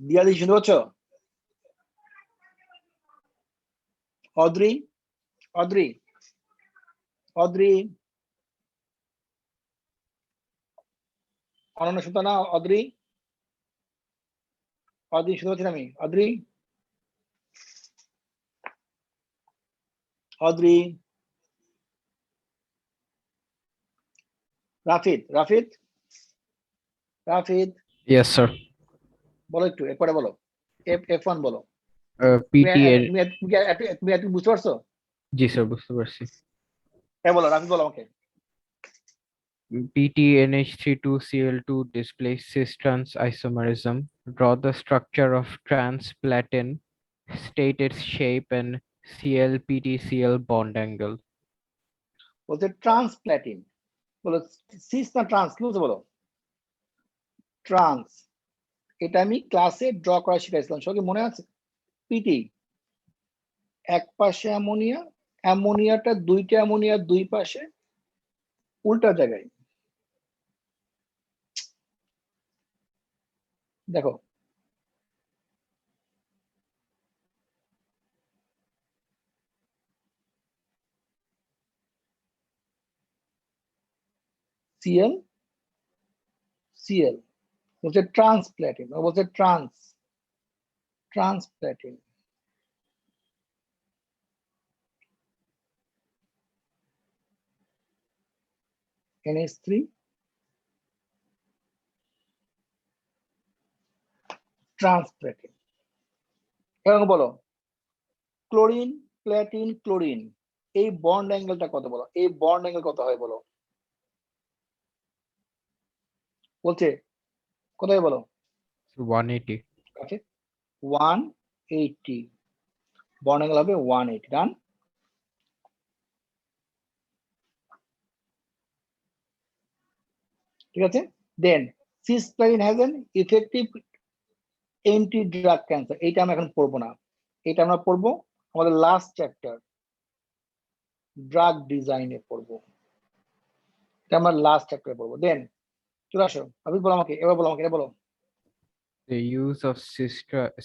দিয়া দি শুনতে পাচ্ছ? অদ্রি, অদ্রি, অদ্রি, অনন্য শুনতো না? অদ্রি, অদ্রি শুনতে পাচ্ছি না আমি। Adri, Adri, Rafid, Rafid, Rafid, Yes, sir. বলো একটু, এরপরে বলো। F1 বলো। PT এর তুমি এত বুঝতে পারছো? জি স্যার, বুঝতে পারছি। হ্যাঁ বলো, রাফিদ বলো আমাকে। PTNH32Cl2 displays cis-trans isomerism. Draw the structure of trans-platin, state its shape and Cl-PtCl bond angle. বলছে ট্রান্সপ্ল্যাটিন, বলো সিস না ট্রান্স, কি বলছো বলো? ট্রান্স, এটা আমি ক্লাসে ড্র করা শিখাইছিলাম, সবাই মনে আছে? পিটি, এক পাশে অ্যামোনিয়া, অ্যামোনিয়াটা দুইটা অ্যামোনিয়া দুই পাশে, উল্টা জায়গায়। দেখো Cl, Cl, বলছে ট্রান্সপ্ল্যাটিন, বলছে ট্রান্স, ট্রান্সপ্ল্যাটিন। NH3 ট্রান্সপ্ল্যাটিন। এরকম বলো ক্লোরিন, প্ল্যাটিন, ক্লোরিন, এই বন্ড অ্যাঙ্গেলটা কত বলো? এই বন্ড অ্যাঙ্গেল কত হয় বলো? বলছে কত হয় বলো? 180. ওকে, 180, বন্ড অ্যাঙ্গেল হবে 180। ডান। ঠিক আছে, then cisplatin has an effective anti drug cancer. এইটা আমরা এখন পড়বো না, এটা আমরা পড়বো আমাদের লাস্ট চ্যাপ্টার ড্রাগ ডিজাইনে পড়বো, এটা আমরা লাস্ট চ্যাপ্টারে পড়বো। দেন চলে আসো, আপনি বলো আমাকে, এবার বলো আমাকে, এটা বলো। The use of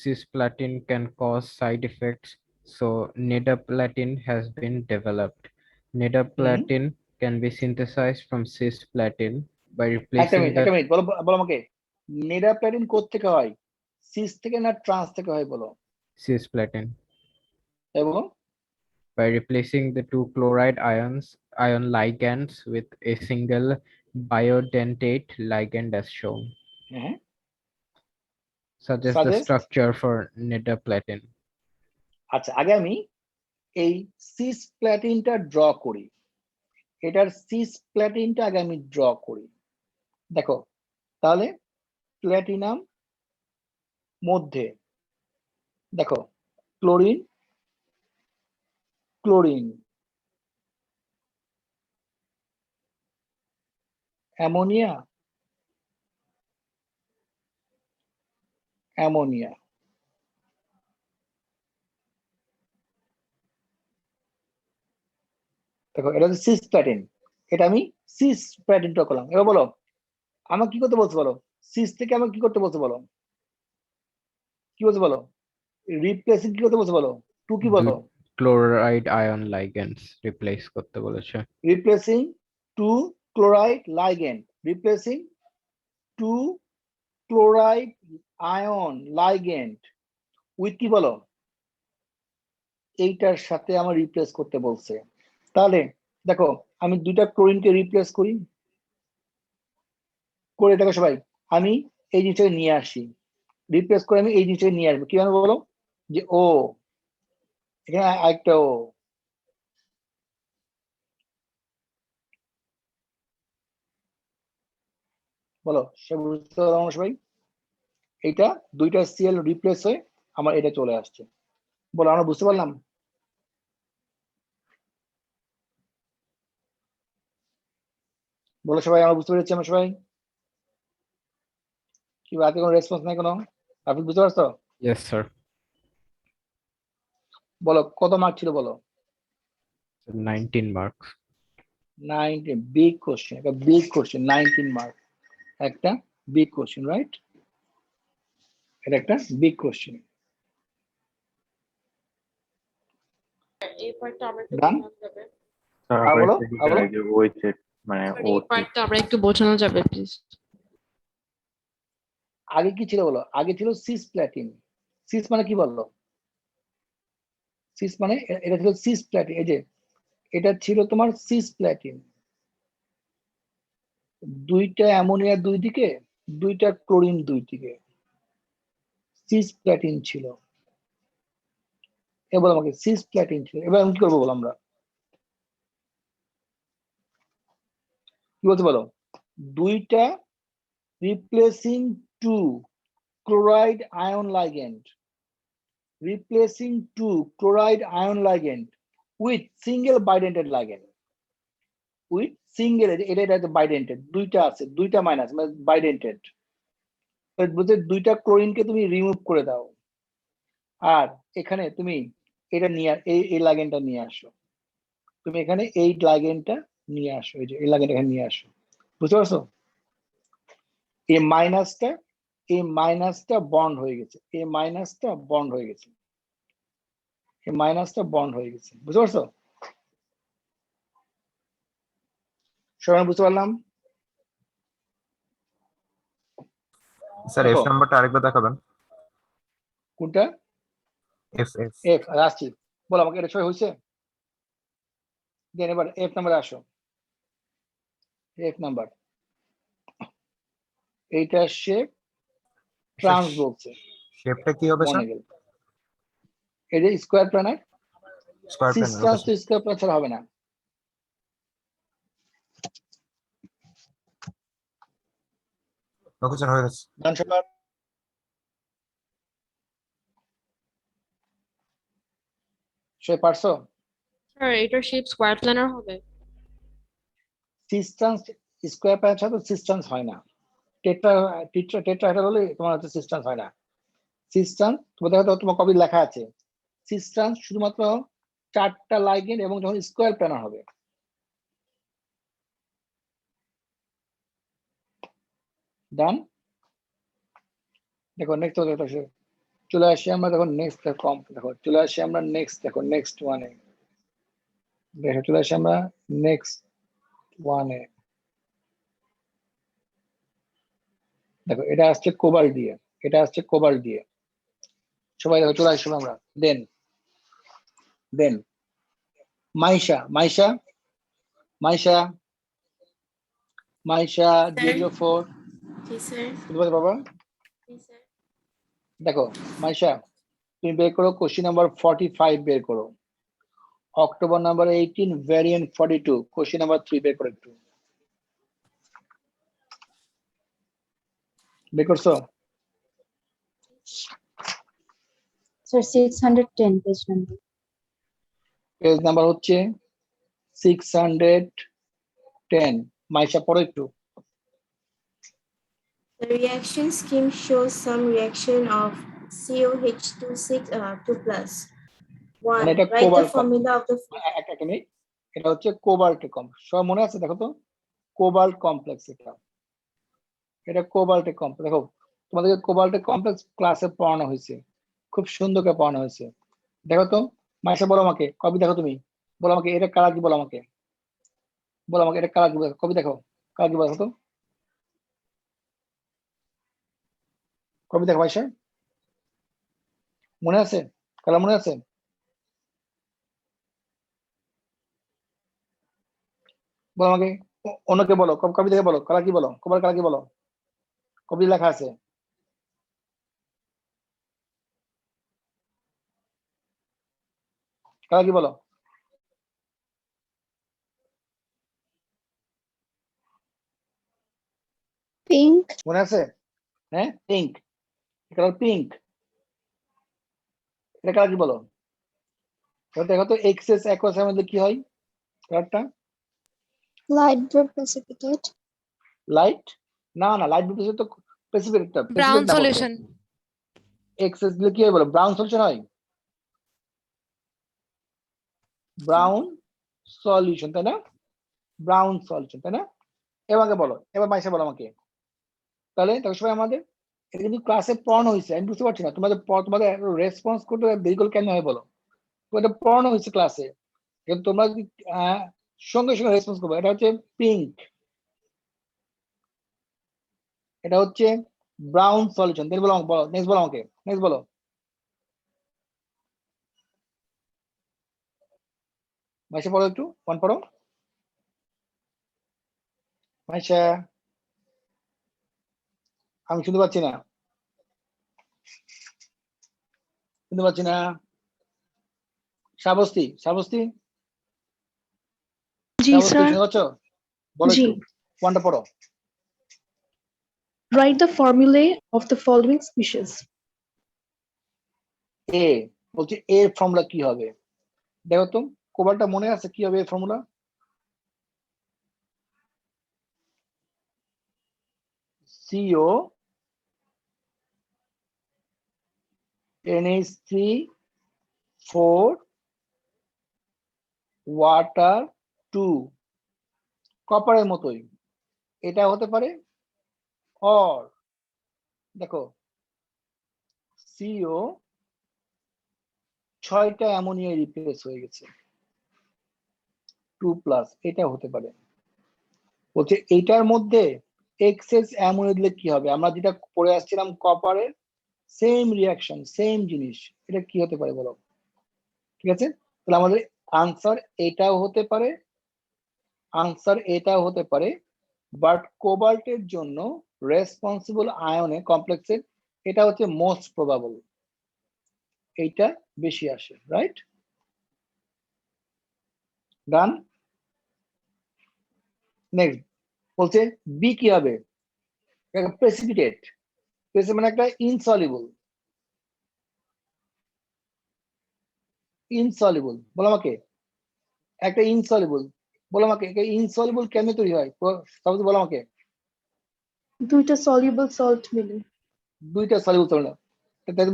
cisplatin can cause side effects, so nidaplatin has been developed. Nidaplatin can be synthesized from cisplatin by একটা replacing মিনিট, the একটা মিনিট, বলো বলো আমাকে, নিডাপ্লাটিন কোথা থেকে হয়? সিস থেকে না ট্রান্স থেকে হয় বলো, cisplatin. তাই বলো। By replacing the two chloride ion ligands with a single biodentate ligand as shown. হ্যাঁ, Such is the Suggest- structure for nidaplatin. আচ্ছা আগে আমি এই সিস প্ল্যাটিনটা ড্র করি, এটার সিস প্ল্যাটিনটা আগে আমি ড্র করি। দেখো তাহলে প্ল্যাটিনাম মধ্যে দেখো ক্লোরিন ক্লোরিন অ্যামোনিয়া অ্যামোনিয়া, দেখো এটা হচ্ছে সিস প্ল্যাটিন, এটা আমি সিস প্ল্যাটিন ড্র করলাম। এবার বলো আমাকে কি করতে বলছো বলো, সিস থেকে আমাকে কি করতে বলছো বলো, কি বলছো বলো, রিপ্লেসিং কি করতে বলছো বলো, টু কি বলো, Chloride ion ligands replace করতে বলেছে। Replacing two chloride ligand, replacing two chloride ion ligand with কি বলো, এইটার সাথে আমার রিপ্লেস করতে বলছে। তাহলে দেখো আমি দুইটা ক্লোরিনকে রিপ্লেস করি, করে দেখো সবাই আমি এই জিনিসটাকে নিয়ে আসি, রিপ্লেস করে আমি এই জিনিসটাকে নিয়ে আসবো, কিভাবে বলো, যে ও এখানে আরেকটা ও, বলো সে বুঝতে পারলাম সবাই, এইটা দুইটা সিএল রিপ্লেস হয়ে আমার এটা চলে আসছে, বলো আমরা বুঝতে পারলাম। বলো সবাই আমরা বুঝতে পেরেছি, আমরা সবাই কি বাকি কোনো রেসপন্স নাই কোনো, আপনি বুঝতে পারছো? Yes, sir. বলো কত মার্ক ছিল বলো, 19 marks. 19, বিগ কোশ্চেন, একটা বিগ কোশ্চেন, 19 মার্ক একটা বিগ কোশ্চেন, রাইট? এটা একটা বিগ কোশ্চেন। এই পার্টটা আমরা একটু Done? বোঝানো যাবে। আর বলো আর বলো, এই পার্টটা আমরা একটু বোঝানো যাবে প্লিজ। আগে কি ছিল বলো, আগে ছিল সিস প্ল্যাটিন, সিস মানে কি বললো, সিস মানে এটা ছিল সিস প্ল্যাটিন, এই যে এটা ছিল তোমার সিস প্ল্যাটিন, দুইটা অ্যামোনিয়া দুই দিকে, দুইটা ক্লোরিন দুই দিকে, সিস প্ল্যাটিন ছিল। এবার আমাকে সিস প্ল্যাটিন ছিল, এবার আমি কি করবো বলো, আমরা কি বলতে বলো, দুইটা replacing two chloride ion ligand, replacing two chloride ion ligand with single bidentate ligand, with single, এটা বাইডেন্টেড, দুইটা আছে, দুইটা মাইনাস মানে বাইডেন্টেড, বুঝতে দুইটা ক্লোরিনকে তুমি রিমুভ করে দাও, আর এখানে তুমি এটা নিয়ে এই লাগেনটা নিয়ে আসো, তুমি এখানে এই লাগেনটা নিয়ে আসো, এই যে এই লাগেনটা এখানে নিয়ে আসো, বুঝতে পারছো? এই মাইনাসটা বন্ড হয়ে গেছে, এই মাইনাসটা বন্ড হয়ে গেছে, এই মাইনাসটা বন্ড হয়ে গেছে, বুঝতে পারছো? সবাই বুঝতে পারলাম? স্যার এফ নাম্বারটা আরেকবার দেখাবেন। কোনটা? এফ এফ এফ, আসছি, বলো আমাকে, এটা সবাই হয়েছে? দেন এবার এফ নাম্বারে আসো, এফ নাম্বার, এইটা শেপ ট্রান্স বলছে, শেপটা কি হবে স্যার? মনে গেল এই যে square planar, square cis trans তো স্কোয়ার প্ল্যানার ছাড়া হবে না, ওকে স্যার হয়ে গেছে। ডান সবার, সবাই পারছো? স্যার এটার শেপ স্কয়ার প্ল্যানার হবে। সিস ট্রান্স স্কোয়ার প্ল্যানার ছাড়া তো সিস ট্রান্স হয় না, টেট্রাহেড্রাল হলে তোমার হচ্ছে সিস ট্রান্স হয় না। সিস ট্রান্স তোমাদের হয়তো তোমার কপি লেখা আছে, সিস ট্রান্স শুধুমাত্র 4টা লাইগেন্ড এবং যখন স্কোয়ার প্ল্যানার হবে। ডান, দেখো নেক্সট চলে আসি আমরা, দেখো নেক্সট কম, দেখো চলে আসি আমরা নেক্সট, দেখো নেক্সট ওয়ানে, দেখো চলে আসি আমরা নেক্সট ওয়ানে, দেখো এটা আসছে কোবাল্ট দিয়ে, এটা হচ্ছে কোবাল্ট দিয়ে। সবাই দেখো চলে আসবো আমরা। দেন মাইশা G04 জি স্যার। বুঝতে পারছো বাবা? দেখো মাইশা, তুমি বের করো কোশ্চেন নাম্বার 45 বের করো। October number 18 variant 42 question number 3 বের করো একটু। বের করছো? Sir 610 page number. Page number হচ্ছে 610। মাইশা পড়ো একটু। The reaction scheme shows some reaction of COH2 plus. One, মানে এটা write the cobalt formula of the একটা মিনিট, এটা হচ্ছে কোবাল্ট কমপ্লেক্স। সব মনে আছে? দেখো তো কোবাল্ট কমপ্লেক্স, এটা কোবাল্ট কমপ্লেক্স। দেখো তোমাদেরকে কোবাল্ট কমপ্লেক্স ক্লাসে পড়ানো হয়েছে, খুব সুন্দর করে পড়ানো হয়েছে। দেখো তো মাইশা বলো আমাকে, কবি দেখো তুমি, বলো আমাকে এটা কালার কি, বলো আমাকে এটা কালার কি, কবি দেখো কালার কি, বলো তো কবি দেখো মাইশা, মনে আছে? কালার মনে আছে? বলো আমাকে, অন্যকে বলো, কবি দেখে বলো কালার কি, বলো কোবাল্ট কালার কি, বলো কবি লেখা আছে। কালার কি বলো? পিঙ্ক। মনে আছে? হ্যাঁ পিঙ্ক, কালার পিঙ্ক। এটা কালার কি বলো? দেখো তো এক্সেস অ্যাকোয়াসের মধ্যে কি হয় কালারটা? Light blue precipitate. লাইট না, লাইট ব্লু তো প্রেসিপিটেট ব্রাউন সলিউশন। এক্সেস দিলে কি হয় বলো? ব্রাউন সলিউশন হয়, ব্রাউন সলিউশন, তাই না? ব্রাউন সলিউশন, তাই না? এবার বলো, এবার মাইশা বলো আমাকে। তাহলে সবাই আমাদের এটা কিন্তু ক্লাসে পড়ানো হয়েছে, আমি বুঝতে পারছি না তোমাদের রেসপন্স করতে দেরি করলে কেন হয় বলো? তোমাদের পড়ানো হয়েছে ক্লাসে, কিন্তু তোমরা যদি সঙ্গে সঙ্গে রেসপন্স করবে। এটা হচ্ছে পিঙ্ক, এটা হচ্ছে ব্রাউন সলিউশন। বলো নেক্সট, বলো আমাকে নেক্সট বলো। মাইশা পড়ো একটু, ওয়ান পড়ো মাইশা, আমি শুনতে পাচ্ছি না, শ্রাবস্তি জি স্যার। শুনতে পাচ্ছ? বলো জি। একটু ওয়ানটা পড়ো। Write the formulae of the following species. এ বলছি, এর ফর্মুলা কি হবে? দেখো তো কোবাল্টটা মনে আছে কি হবে এর ফর্মুলা? CO NH3 4 ওয়াটার 2, কপারের মতোই এটা হতে পারে। অর দেখো CO 6টা অ্যামোনিয়া রিপ্লেস হয়ে গেছে 2+, এটা হতে পারে। বলছে এইটার মধ্যে এক্সেস অ্যামোনিয়া দিলে কি হবে? আমরা যেটা পড়ে আসছিলাম কপারের সেম রিয়াকশন, সেম জিনিস, এটা কি হতে পারে বলো? ঠিক আছে, তাহলে আমাদের আনসার এটাও হতে পারে, বাট কোবাল্টের জন্য রেসপন্সিবল আয়নে কমপ্লেক্সের এটা হচ্ছে মোস্ট প্রবাবল, এইটা বেশি আসে, রাইট? ডান। নেক্সট বলছে বি কি হবে? প্রেসিপিটেট, মানে একটা ইনসলিবল, বলো আমাকে একটা ইনসলিবল, বলো আমাকে ইনসলিবল কেন তৈরি হয়? বলো আমাকে। দুইটা soluble salt মিলে। দুইটা সলিবল চলে না,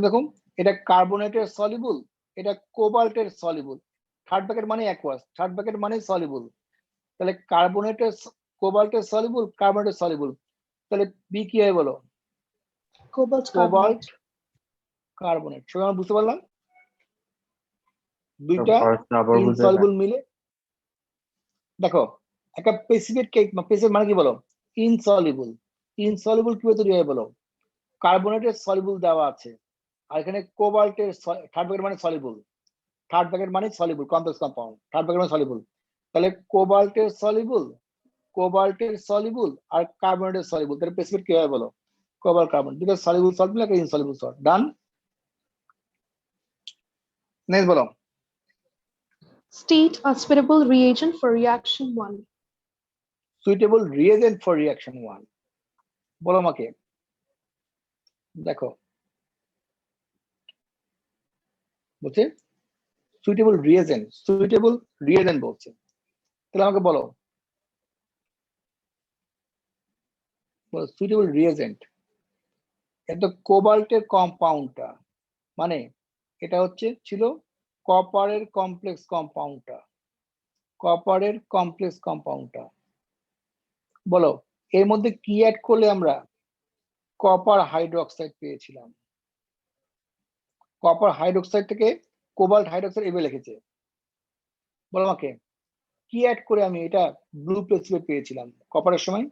দেখো এটা কার্বনেটের সলিবল, এটা কোবাল্টের সলিবল। থার্ড ব্র্যাকেট মানে অ্যাকুয়াস, থার্ড ব্র্যাকেট মানে সলিবল। তাহলে কোবাল্টের সলিবল, কার্বনেটের সলিবল, তাহলে বি কি হয় বলো? Cobalt cobalt carbonate। কার্বনেট। সবাই আমরা বুঝতে পারলাম দুইটা ইনসলিবল মিলে। দেখো একটা প্রেসিপিটেট কেক, প্রেসিপিটেট মানে কি বলো? ইনসলিবল কিভাবে তৈরি হয় বলো? কার্বনেটের সলিবল দেওয়া আছে, আর এখানে কোবাল্টের থার্ড ব্র্যাকেট মানে সলিবল, থার্ড ব্র্যাকেট মানে soluble complex compound, third bracket মানে সলিবল। তাহলে কোবাল্টের সলিবল আর কার্বনেটের সলিবল, তাহলে প্রেসিপিটেট কি হয় বলো? কোবাল্ট কার্বন, দুটো সলিবল সল্ট মিলে একটা ইনসলিবল সল্ট। ডান। নেক্সট বলো। State a suitable reagent for reaction 1. Suitable reagent for reaction 1, বলো আমাকে। দেখো বলছে সুইটেবল রিয়েজেন্ট বলছে, তাহলে আমাকে বলো সুইটেবল রিয়েজেন্ট। এটা কোবাল্টের কম্পাউন্ডটা, মানে এটা হচ্ছে ছিল কপারের কমপ্লেক্স কম্পাউন্ডটা, বলো এর মধ্যে কি অ্যাড করলে আমরা কপার হাইড্রোক্সাইড পেয়েছিলাম। কপার হাইড্রোক্সাইড থেকে কোবাল্ট হাইড্রোক্সাইড এভাবে লিখেছে, বলো আমাকে কি অ্যাড করে আমি এটা ব্লু প্রেসিপিটেট পেয়েছিলাম কপারের সময়?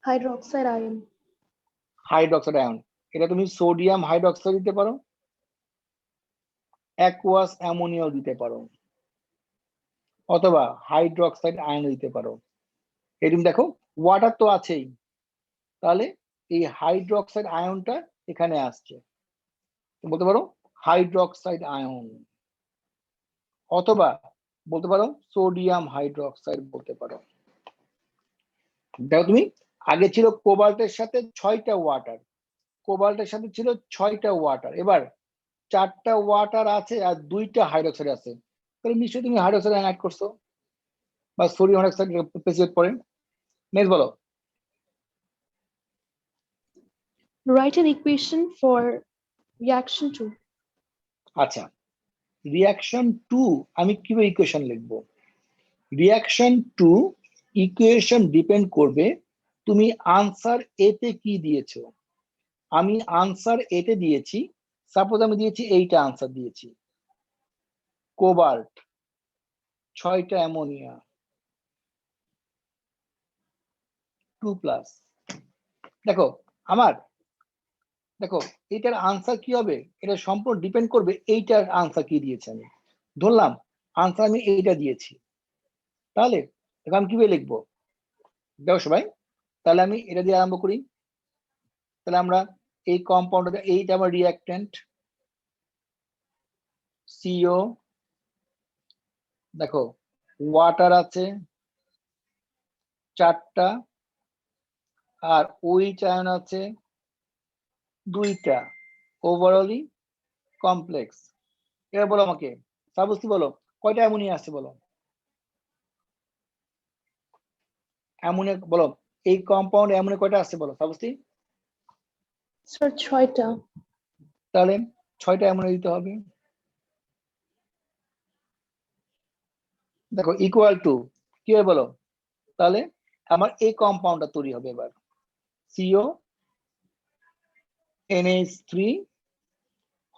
Hydroxide ion. Hydroxide ion. এটা তুমি সোডিয়াম হাইড্রোক্সাইড দিতে পারো, অ্যাকুয়াস অ্যামোনিয়াও দিতে পারো, অথবা হাইড্রোক্সাইড আয়ন দিতে পারো। এই তুমি দেখো ওয়াটার তো আছেই, তাহলে এই হাইড্রোক্সাইড আয়নটা এখানে আসছে, বলতে পারো হাইড্রোক্সাইড আয়ন, অথবা বলতে পারো সোডিয়াম হাইড্রোক্সাইড বলতে পারো। দেখো তুমি আগে ছিল কোবাল্টের সাথে 6টা ওয়াটার, এবার 4টা ওয়াটার আছে আর 2টা হাইড্রোক্সাইড আছে, তাহলে নিশ্চয়ই তুমি হাইড্রোক্সাইড আয়ন অ্যাড করছো বা সোডিয়াম হাইড্রোক্সাইড প্রেসিপিটেট পড়ে। নেক্সট বলো। Write an equation for reaction 2. আচ্ছা, রিঅ্যাকশন 2 আমি কিভাবে ইকুয়েশন লিখবো? রিঅ্যাকশন 2 ইকুয়েশন ডিপেন্ড করবে তুমি আনসার এতে কি দিয়েছো। আমি আনসার এতে দিয়েছি, সাপোজ আমি দিয়েছি এইটা আনসার দিয়েছি, কোবাল্ট 6টা অ্যামোনিয়া 2+। দেখো এইটার আনসার কি হবে, এটা সম্পূর্ণ ডিপেন্ড করবে এইটার আনসার কি দিয়েছে। আমি ধরলাম আনসার আমি এইটা দিয়েছি, তাহলে দেখো আমি কিভাবে লিখবো, দেখো সবাই, তাহলে আমি এটা দিয়ে আরম্ভ করি। তাহলে আমরা এই কম্পাউন্ডটা, এইটা আমার রিঅ্যাক্ট্যান্ট সিও, দেখো ওয়াটার আছে 4টা, আর OH আয়ন আছে 2টা, ওভারঅলই কমপ্লেক্স। এবার বলো আমাকে সাবস্তি, বলো কয়টা অ্যামোনিয়া আছে বলো, অ্যামোনিয়া বলো, এই কম্পাউন্ড অ্যামোনিয়া কয়টা আছে বলো সাবস্তি? Sir, 6টা. তাহলে 6টা অ্যামোনিয়া দিতে হবে। দেখো ইকুয়াল টু কি হবে বলো, তাহলে আমার এই কম্পাউন্ডটা তৈরি হবে এবার CO NH3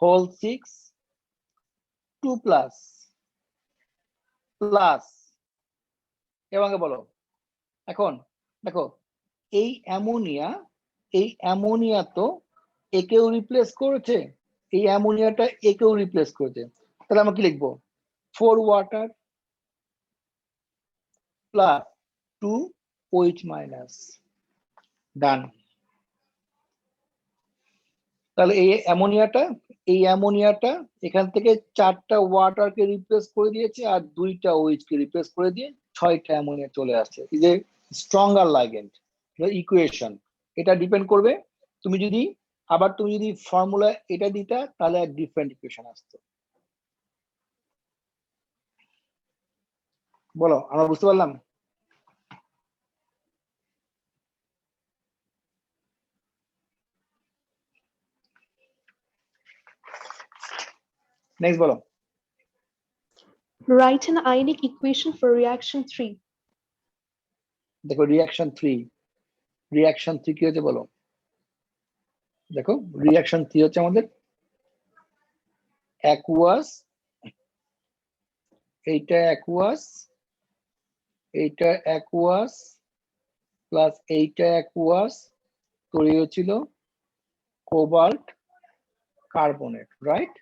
হোল 6 2+, প্লাস। এবং বলো এখন দেখো এই অ্যামোনিয়া তো একেও রিপ্লেস করেছে, এই অ্যামোনিয়াটা একেও রিপ্লেস করেছে, তাহলে আমরা কি লিখবো 4 ওয়াটার প্লাস 2 OH মাইনাস। ডান। তাহলে এই অ্যামোনিয়াটা এখান থেকে 4টা ওয়াটারকে রিপ্লেস করে দিয়েছে আর 2টা OH কে রিপ্লেস করে দিয়ে 6টা অ্যামোনিয়া চলে আসছে। এই যে স্ট্রঙ্গার লাইগ্যান্ড ইকুয়েশন, এটা ডিপেন্ড করবে তুমি যদি ফর্মুলা এটা দিতা তাহলে এক ডিফারেন্ট ইকুয়েশন আসতো। বলো আমরা বুঝতে পারলাম? নেক্সট বলো। Write an ionic equation for reaction 3. দেখো রিঅ্যাকশন 3 কি হচ্ছে বলো, দেখো রিঅ্যাকশন 3 হচ্ছে আমাদের অ্যাকুয়াস, এইটা অ্যাকুয়াস প্লাস এইটা অ্যাকুয়াস তৈরি হয়েছিল কোবাল্ট কার্বনেট, রাইট?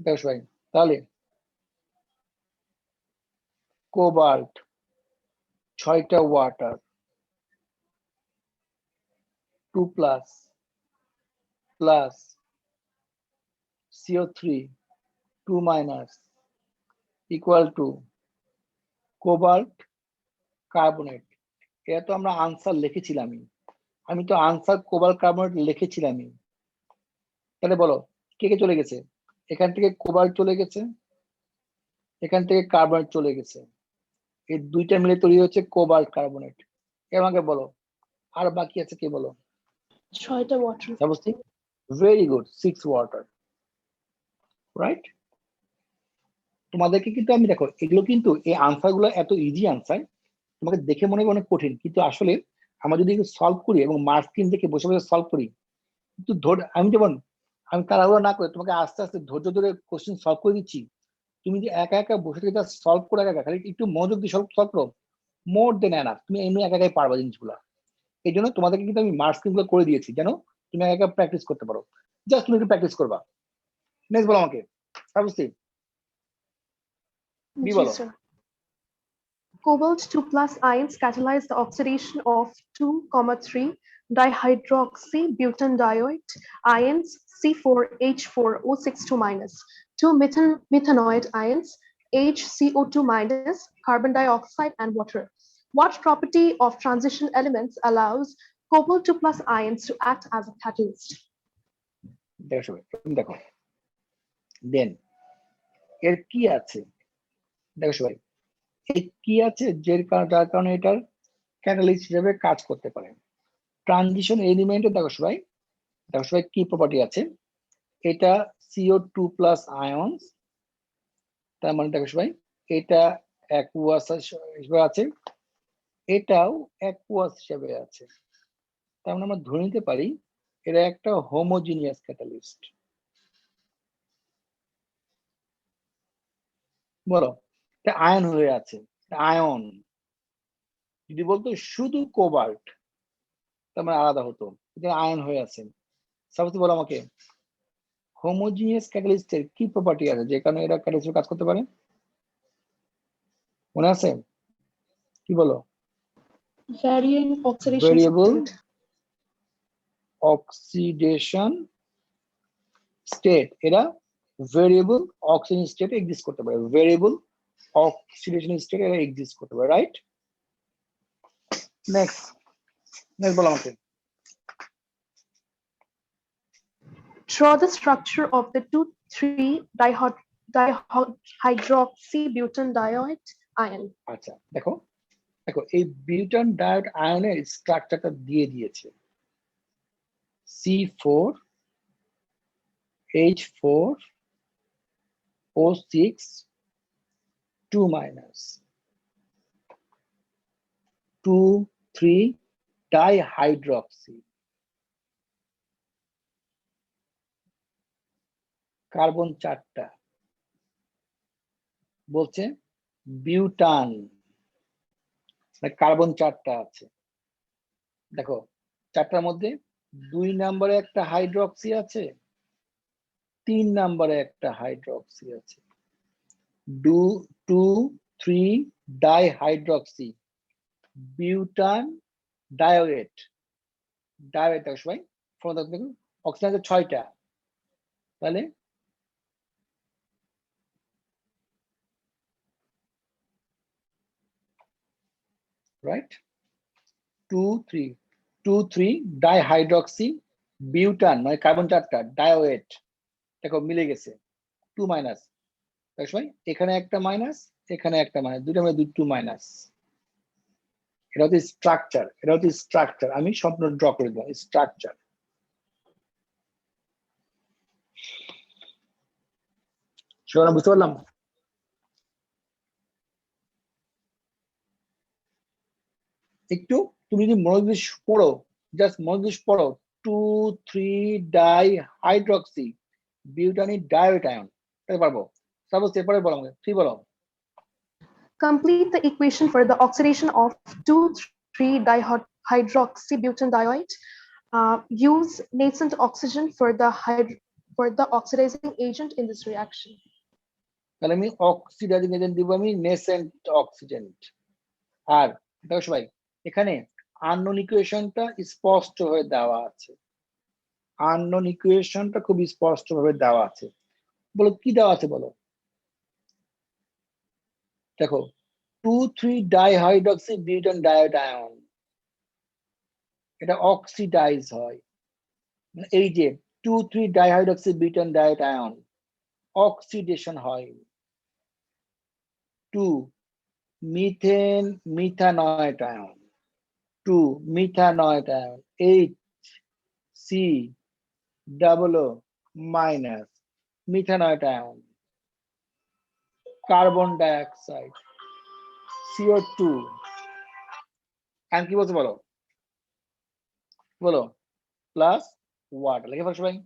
দেখো সবাই, তাহলে কোবাল্ট 6টা water 2 plus plus CO3 2 minus equal to cobalt carbonate. এটা তো আমরা আনসার লিখেছিলামই, আমি তো আনসার কোবাল্ট কার্বনেট লিখেছিলামই। তাহলে বলো কে কে চলে গেছে? এখান থেকে কোবাল্ট চলে গেছে, এখান থেকে কার্বনেট চলে গেছে, এই দুইটা মিলে তৈরি হচ্ছে কোবাল্ট কার্বনেট। আমাকে বলো আর বাকি আছে কে বলো? 6টা ওয়াটার। বুঝছি, ভেরি গুড, 6 ওয়াটার, রাইট? তোমাদেরকে কিন্তু আমি দেখো এগুলো কিন্তু এই আনসার গুলো এত ইজি আনসার, তোমাকে দেখে মনে হয় অনেক কঠিন, কিন্তু আসলে আমরা যদি সলভ করি এবং মার্ক স্ক্রিন দেখে বসে বসে সলভ করি, কিন্তু আমি যেমন আমি তাড়াহুড়ো না করে তোমাকে আস্তে আস্তে ধৈর্য ধরে কোশ্চেন সলভ করে দিচ্ছি, তুমি যে একা একা বসে থেকে সলভ করে একা খালি একটু মনোযোগ দিয়ে সলভ করো, মোর দেন এনাফ, তুমি এমনি একা একাই পারবা জিনিসগুলো। এই জন্য তোমাদেরকে কিন্তু আমি মার্ক স্ক্রিন গুলো করে দিয়েছি যেন তুমি একা একা প্র্যাকটিস করতে পারো। জাস্ট তুমি একটু প্র্যাকটিস করবা। নেক্সট বলো আমাকে, বুঝছি Ji, বলো। sir. Cobalt 2 plus ions catalyze the oxidation of 2,3 dihydroxybutandioate ions C4H4O62 minus, 2 methanoid ions HCO2 minus, carbon dioxide and water. What property of transition elements allows cobalt 2 plus ions to act as a catalyst? দেখো সবাই, দেখো দেন এর কি আছে, দেখো সবাই কি আছে যার কারণে এটার ক্যাটালিস্ট হিসেবে কাজ করতে পারে। ট্রানজিশন এলিমেন্টে দেখো সবাই কি প্রপার্টি আছে, এটা CO2 প্লাস আয়নস, তার মানে দেখো সবাই এটা অ্যাকুয়াস হিসেবে আছে, এটাও অ্যাকুয়াস হিসেবে আছে, তার মানে আমরা ধরে নিতে পারি এটা একটা হোমোজিনিয়াস ক্যাটালিস্ট। বলো এটা আয়ন হয়ে আছে, আয়ন যদি বলতো শুধু কোবাল্ট তার মানে আলাদা হতো, এটা আয়ন হয়ে আছে। সাপোজ বলো আমাকে হোমোজিনিয়াস ক্যাটালিস্টের কি প্রপার্টি আছে যে কারণে এটা ক্যাটালিস্ট কাজ করতে পারে, মনে আছে? কি বলো? Varying oxidation variable state. Oxidation state, এরা ভেরিয়েবল অক্সিডেশন স্টেট এক্সিস্ট করতে পারে, ভেরিয়েবল অক্সিডেশন স্টেট এরা এক্সিস্ট করতে পারে, রাইট? নেক্সট বলো আমাকে। Draw the structure of the 2,3-dihydroxybutandioate ion. আচ্ছা দেখো এই বিউটান ডায়োড আয়নের স্ট্রাকচারটা দিয়ে দিয়েছে, C4H4O6 2 minus 2,3 ডাইহাইড্রক্সি, কার্বন 4টা, বলছে বিউটান কার্বন 4টা আছে। দেখো 4টার মধ্যে 2 নম্বরে একটা হাইড্রক্সি আছে, 3 নম্বরে একটা হাইড্রক্সি আছে, 2,3 ডাইহাইড্রক্সি বিউটান ডায়োয়েট, দেখো সবাই অক্সিজেন আছে 6টা, তাহলে রাইট 2,3 ডাইহাইড্রক্সি বিউটান মানে কার্বন 4টা ডায়োয়েট, দেখো মিলে গেছে 2 মাইনাস, দেখো সবাই এখানে একটা মাইনাস এখানে একটা মাইনাস, দুটো মানে 2 মাইনাস, এটা হচ্ছে স্ট্রাকচার, আমি স্বপ্ন ড্র করে দিলাম স্ট্রাকচার। বুঝতে পারলাম? একটু তুমি যদি মনোযোগ পড়ো, জাস্ট মনোযোগ পড়ো, 2,3 ডাইহাইড্রক্সি বিউটানি ডায়োয়েট আয়ন, তাই পারবো। সাপোজ এরপরে বলো আমাকে 3 বলো। Complete the equation for the oxidation of 2,3-dihydroxybutandioate Use nascent oxygen for the oxidizing agent in this reaction. তাহলে আমি অক্সিডাইজিং এজেন্ট দিব আমি নেসেন্ট অক্সিডেন্ট। আর দেখো সবাই এখানে আননোন ইকুয়েশনটা স্পষ্ট ভাবে দেওয়া আছে, আননোন ইকুয়েশনটা খুব স্পষ্ট ভাবে দেওয়া আছে। বলো কি দেওয়া আছে বলো, দেখো 2,3 ডাইহাইড্রক্সি বিউটান ডায়োটায়ন, এটা অক্সিডাইজ হয়, এই যে 2,3 ডাইহাইড্রক্সি বিউটান ডায়োটায়ন অক্সিডেশন হয়। 2 methane methanoate ion, 2 methanoate ion, HC double O minus methanoate ion, carbon dioxide CO2 and কি বলছে বলো, বলো প্লাস ওয়াটার। লিখে ফেলো সবাই।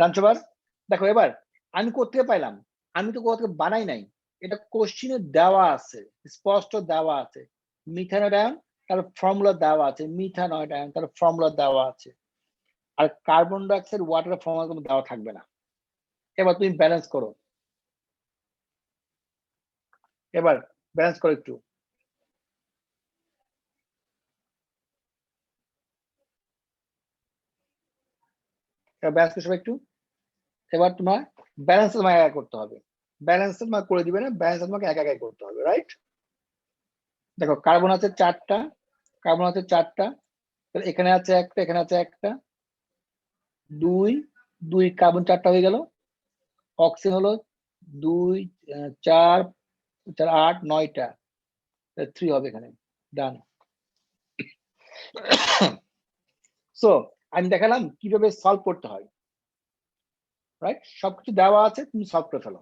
ডান সবার। দেখো এবার আমি কোথেকে পাইলাম, আমি তো কোথা থেকে বানাই নাই, এটা কোশ্চিনে দেওয়া আছে, স্পষ্ট দেওয়া আছে। মিথানয়েটায়ন তার ফর্মুলা দেওয়া আছে, মিথানয়েটায়ন তার ফর্মুলা দেওয়া আছে, আর কার্বন ডাইঅক্সাইড ওয়াটারের ফর্মুলা কোনো দেওয়া থাকবে না। এবার তুমি ব্যালেন্স করো, এবার ব্যালেন্স করো একটু। ব্যালেন্স করো সবাই একটু। এবার তোমার ব্যালেন্স তোমাকে একা করতে হবে, ব্যালেন্স তোমাকে করে দিবে না, ব্যালেন্স তোমাকে একা একাই করতে হবে, রাইট? দেখো কার্বন আছে 4টা, কার্বন আছে 4টা, এখানে আছে একটা, এখানে আছে একটা, 2 2 কার্বন 4টা হয়ে গেল। অক্সিজেন হলো 2 4 4 8 9টা, 3 হবে এখানে। ডান। সো আমি দেখালাম কিভাবে সলভ করতে হয়, রাইট? সবকিছু দেওয়া আছে, তুমি সলভ করে ফেলো।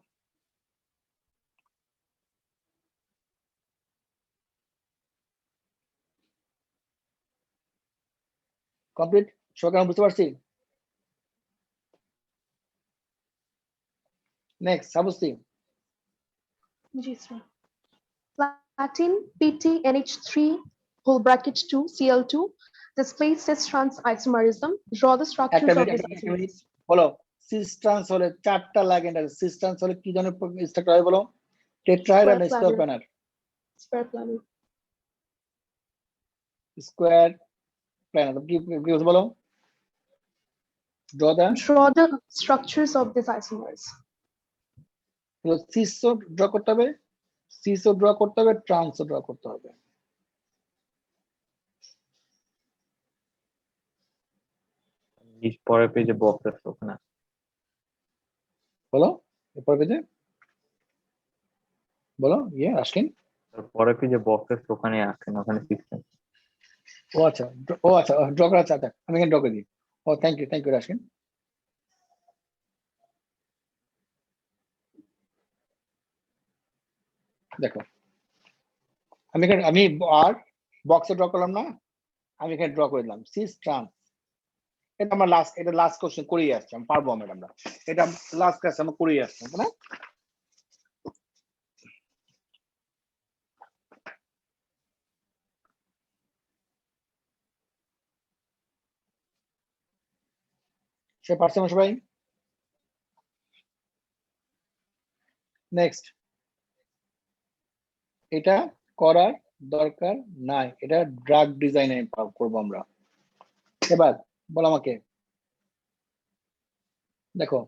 কমপ্লিট সকাল বুঝতে পারছি। Next সাবস্তি। G sir. Platin PTNH3 whole bracket 2 Cl2 displays cis trans isomerism. Draw the structures of this minute বলো। সিস ট্রান্স হলে 4টা লাগে না, সিস ট্রান্স হলে কি ধরনের স্ট্রাকচার হয় বলো? টেট্রাহেড্রাল না square planar? Square planar. Square planar. কি বলো? Draw the structures of these isomers. সিসও ড্র করতে হবে, সিসও ড্র করতে হবে, ট্রান্সও ড্র করতে হবে। পরের পেজে বক্স আছে ওখানে, বলো পরের পেজে বলো। আশ্বিন পরের পেজে বক্স আছে ওখানে আসেন, ওখানে সিস্টেম। ও আচ্ছা, ও আচ্ছা ড্র করা আছে, আমি এখানে ড্র করে দিই। ও থ্যাংক ইউ আশ্বিন। দেখো আমি আর বক্সে ড্র করলাম না, আমি এখানে ড্র করে দিলাম সিস ট্রান্স। এটা আমরা লাস্ট কোশ্চেন করেই আসছি, আমি পারবো আমরা এটা লাস্ট ক্লাসে আমরা করেই আসছি না। সে পারছে না সবাই? নেক্সট, এটা করার দরকার নাই, এটা ড্রাগ ডিজাইনে করবো আমরা। এবার বল আমাকে, দেখো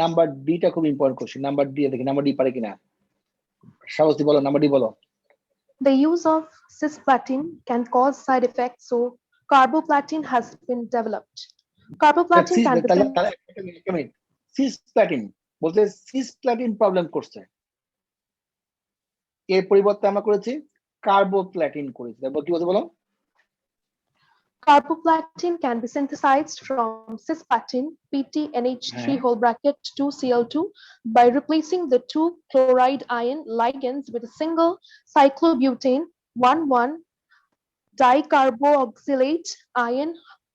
নাম্বার ডিটা খুব ইম্পর্টেন্ট কোশ্চেন। নাম্বার ডি দেখি, নাম্বার ডি পারে কিনা। সাহসী বলো, নাম্বার ডি বলো। The use of cisplatin can cause side effects, so carboplatin has been developed. Carboplatin can be cisplatin বলতে সিসপ্লাটিন প্রবলেম করছে, এর পরিবর্তে আমরা করেছি কার্বোপ্লাটিন করেছি। কি বলতে বলো? Carboplatin can be synthesized from cisplatin PTNH3 হ্যাঁ whole bracket 2Cl2 by replacing the two chloride ion ligands with a single cyclobutane 1,1 dicarboxylate ion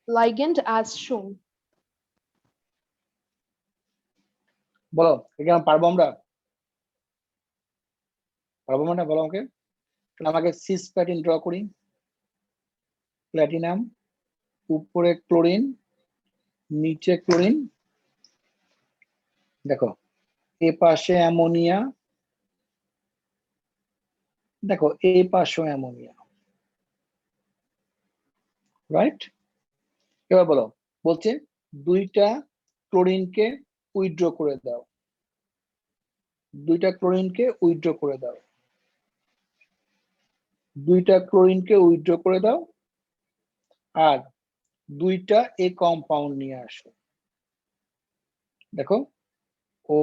ligand as shown. বলো এখানে পারবো আমরা না বলো আমাকে তাহলে আমাকে সিস প্লাটিন ড্র করি প্ল্যাটিনাম উপরে ক্লোরিন নিচে ক্লোরিন দেখো এ পাশে অ্যামোনিয়া দেখো এই পাশে অ্যামোনিয়া রাইট এবার বলো বলছে দুইটা ক্লোরিনকে উইথড্র করে দাও দুইটা ক্লোরিনকে উইথড্র করে দাও দুইটা ক্লোরিনকে উইথড্র করে দাও আর দুইটা এ কম্পাউন্ড নিয়ে আসো দেখো ও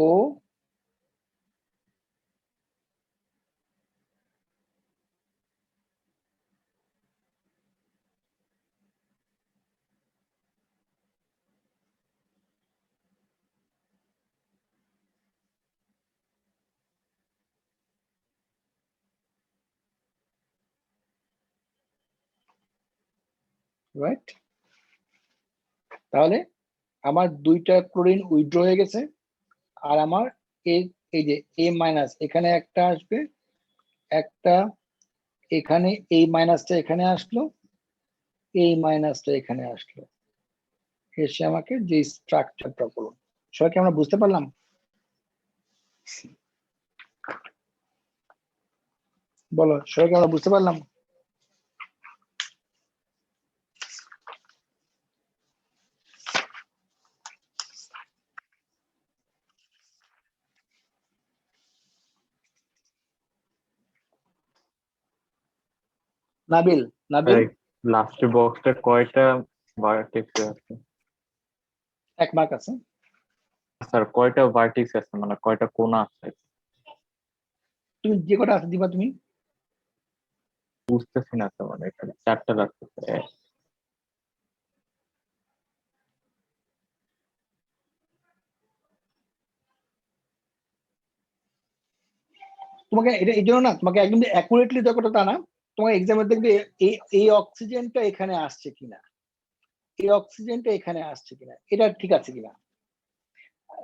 রাইট তাহলে আমার দুইটা ক্লোরিন উইথড্র হয়ে গেছে আর আমার এই যে এ মাইনাস এখানে একটা আসবে একটা এখানে এই মাইনাসটা এখানে আসলো এই মাইনাসটা এখানে আসলো এসে আমাকে যে স্ট্রাকচারটা করুন সবাইকে আমরা বুঝতে পারলাম বলো সবাইকে আমরা বুঝতে পারলাম নাবিল নাবিল লাস্ট বক্সটা কয়টা ভার্টেক্স আছে এক মার্ক আছে স্যার কয়টা ভার্টেক্স আছে মানে কয়টা কোণা আছে তুমি যে কটা আছে দিবা তুমি বুঝতেছি না তো মানে এখানে চারটা লাগতেছে তোমাকে এটা এই জন্য না তোমাকে একদম অ্যাকুরেটলি দেখো তা না তোমার এক্সামে দেখবে এই অক্সিজেনটা এখানে আসছে কিনা এই অক্সিজেনটা এখানে আসছে কিনা এটা ঠিক আছে কিনা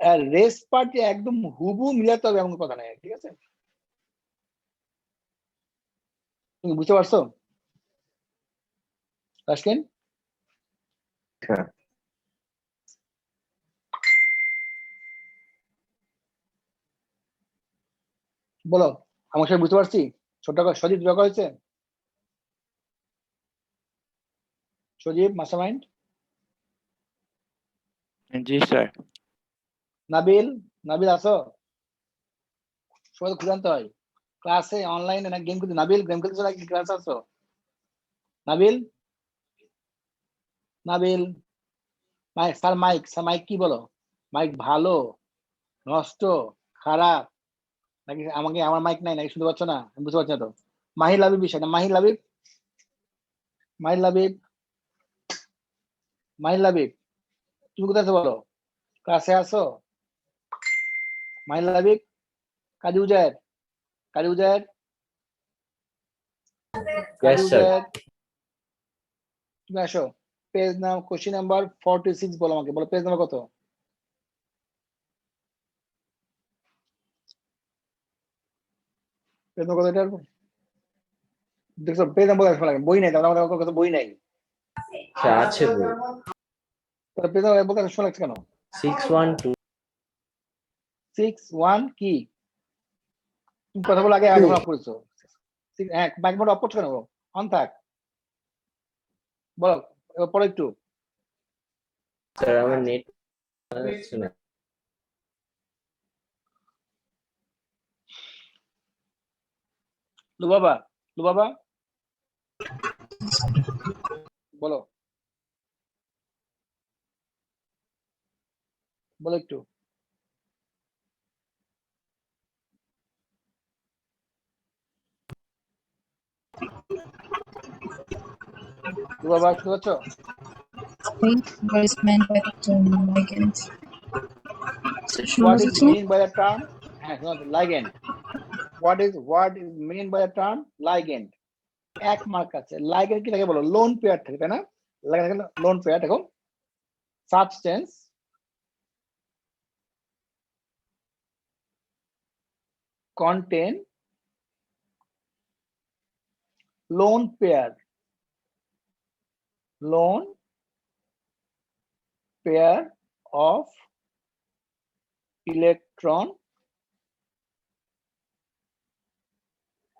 আর রেস্ট পার্ট একদম হুবহু মিলাতে হবে এমন কথা নাই ঠিক আছে তুমি বুঝতে পারছো তাসকিন বলো আমার সাথে বুঝতে পারছি ছোট সজীব দরকার হয়েছে সজীব মাস্টারমাইন্ড জি স্যার নাবিল নাবিল আসো সবাই খুঁজে আনতে হয় ক্লাসে অনলাইনে না গেম খেলতে নাবিল গেম খেলতে নাকি ক্লাস আসো নাবিল নাবিল স্যার মাইক কি বলো মাইক ভালো নষ্ট খারাপ নাকি আমাকে আমার মাইক নাই নাকি শুনতে পাচ্ছ না আমি বুঝতে পারছি না তো মাহির লাবিব বিষয় না মাহির লাবিব মাহির লাবিব মাহির লাবিব তুমি কোথায় আছো বলো ক্লাসে আসো মাহির লাবিব কাজী উজায়ের তুমি আসো পেজ নাম কোশ্চেন নাম্বার 46 বলো আমাকে বলো পেজ নাম্বার কত পেজ নাম্বার কত এটা দেখছো পেজ নাম্বার লাগে বই নাই তাহলে আমাদের কাছে বই নাই আছে বই তাহলে পেজ নাম্বার বলতে সময় লাগছে কেন 612 61 কি তুমি কথা বলে আগে আগে অফ করেছো এক ব্যাক মোড অফ করছো কেন অন থাক বলো এবার পরে একটু স্যার আমার নেট আসছে না লুবাবা বলো বলো একটু বাবা শুনতে পাচ্ছ? What is meant by the term ligand? So, What শোনা is যাচ্ছে না? mean by the term? Ligand. What is mean by the term ligand? এক মার্ক আছে। ligand কি থাকে বলো? লোন পেয়ার থাকে, তাই না? ligand lone pair. দেখো substance contain lone pair of electron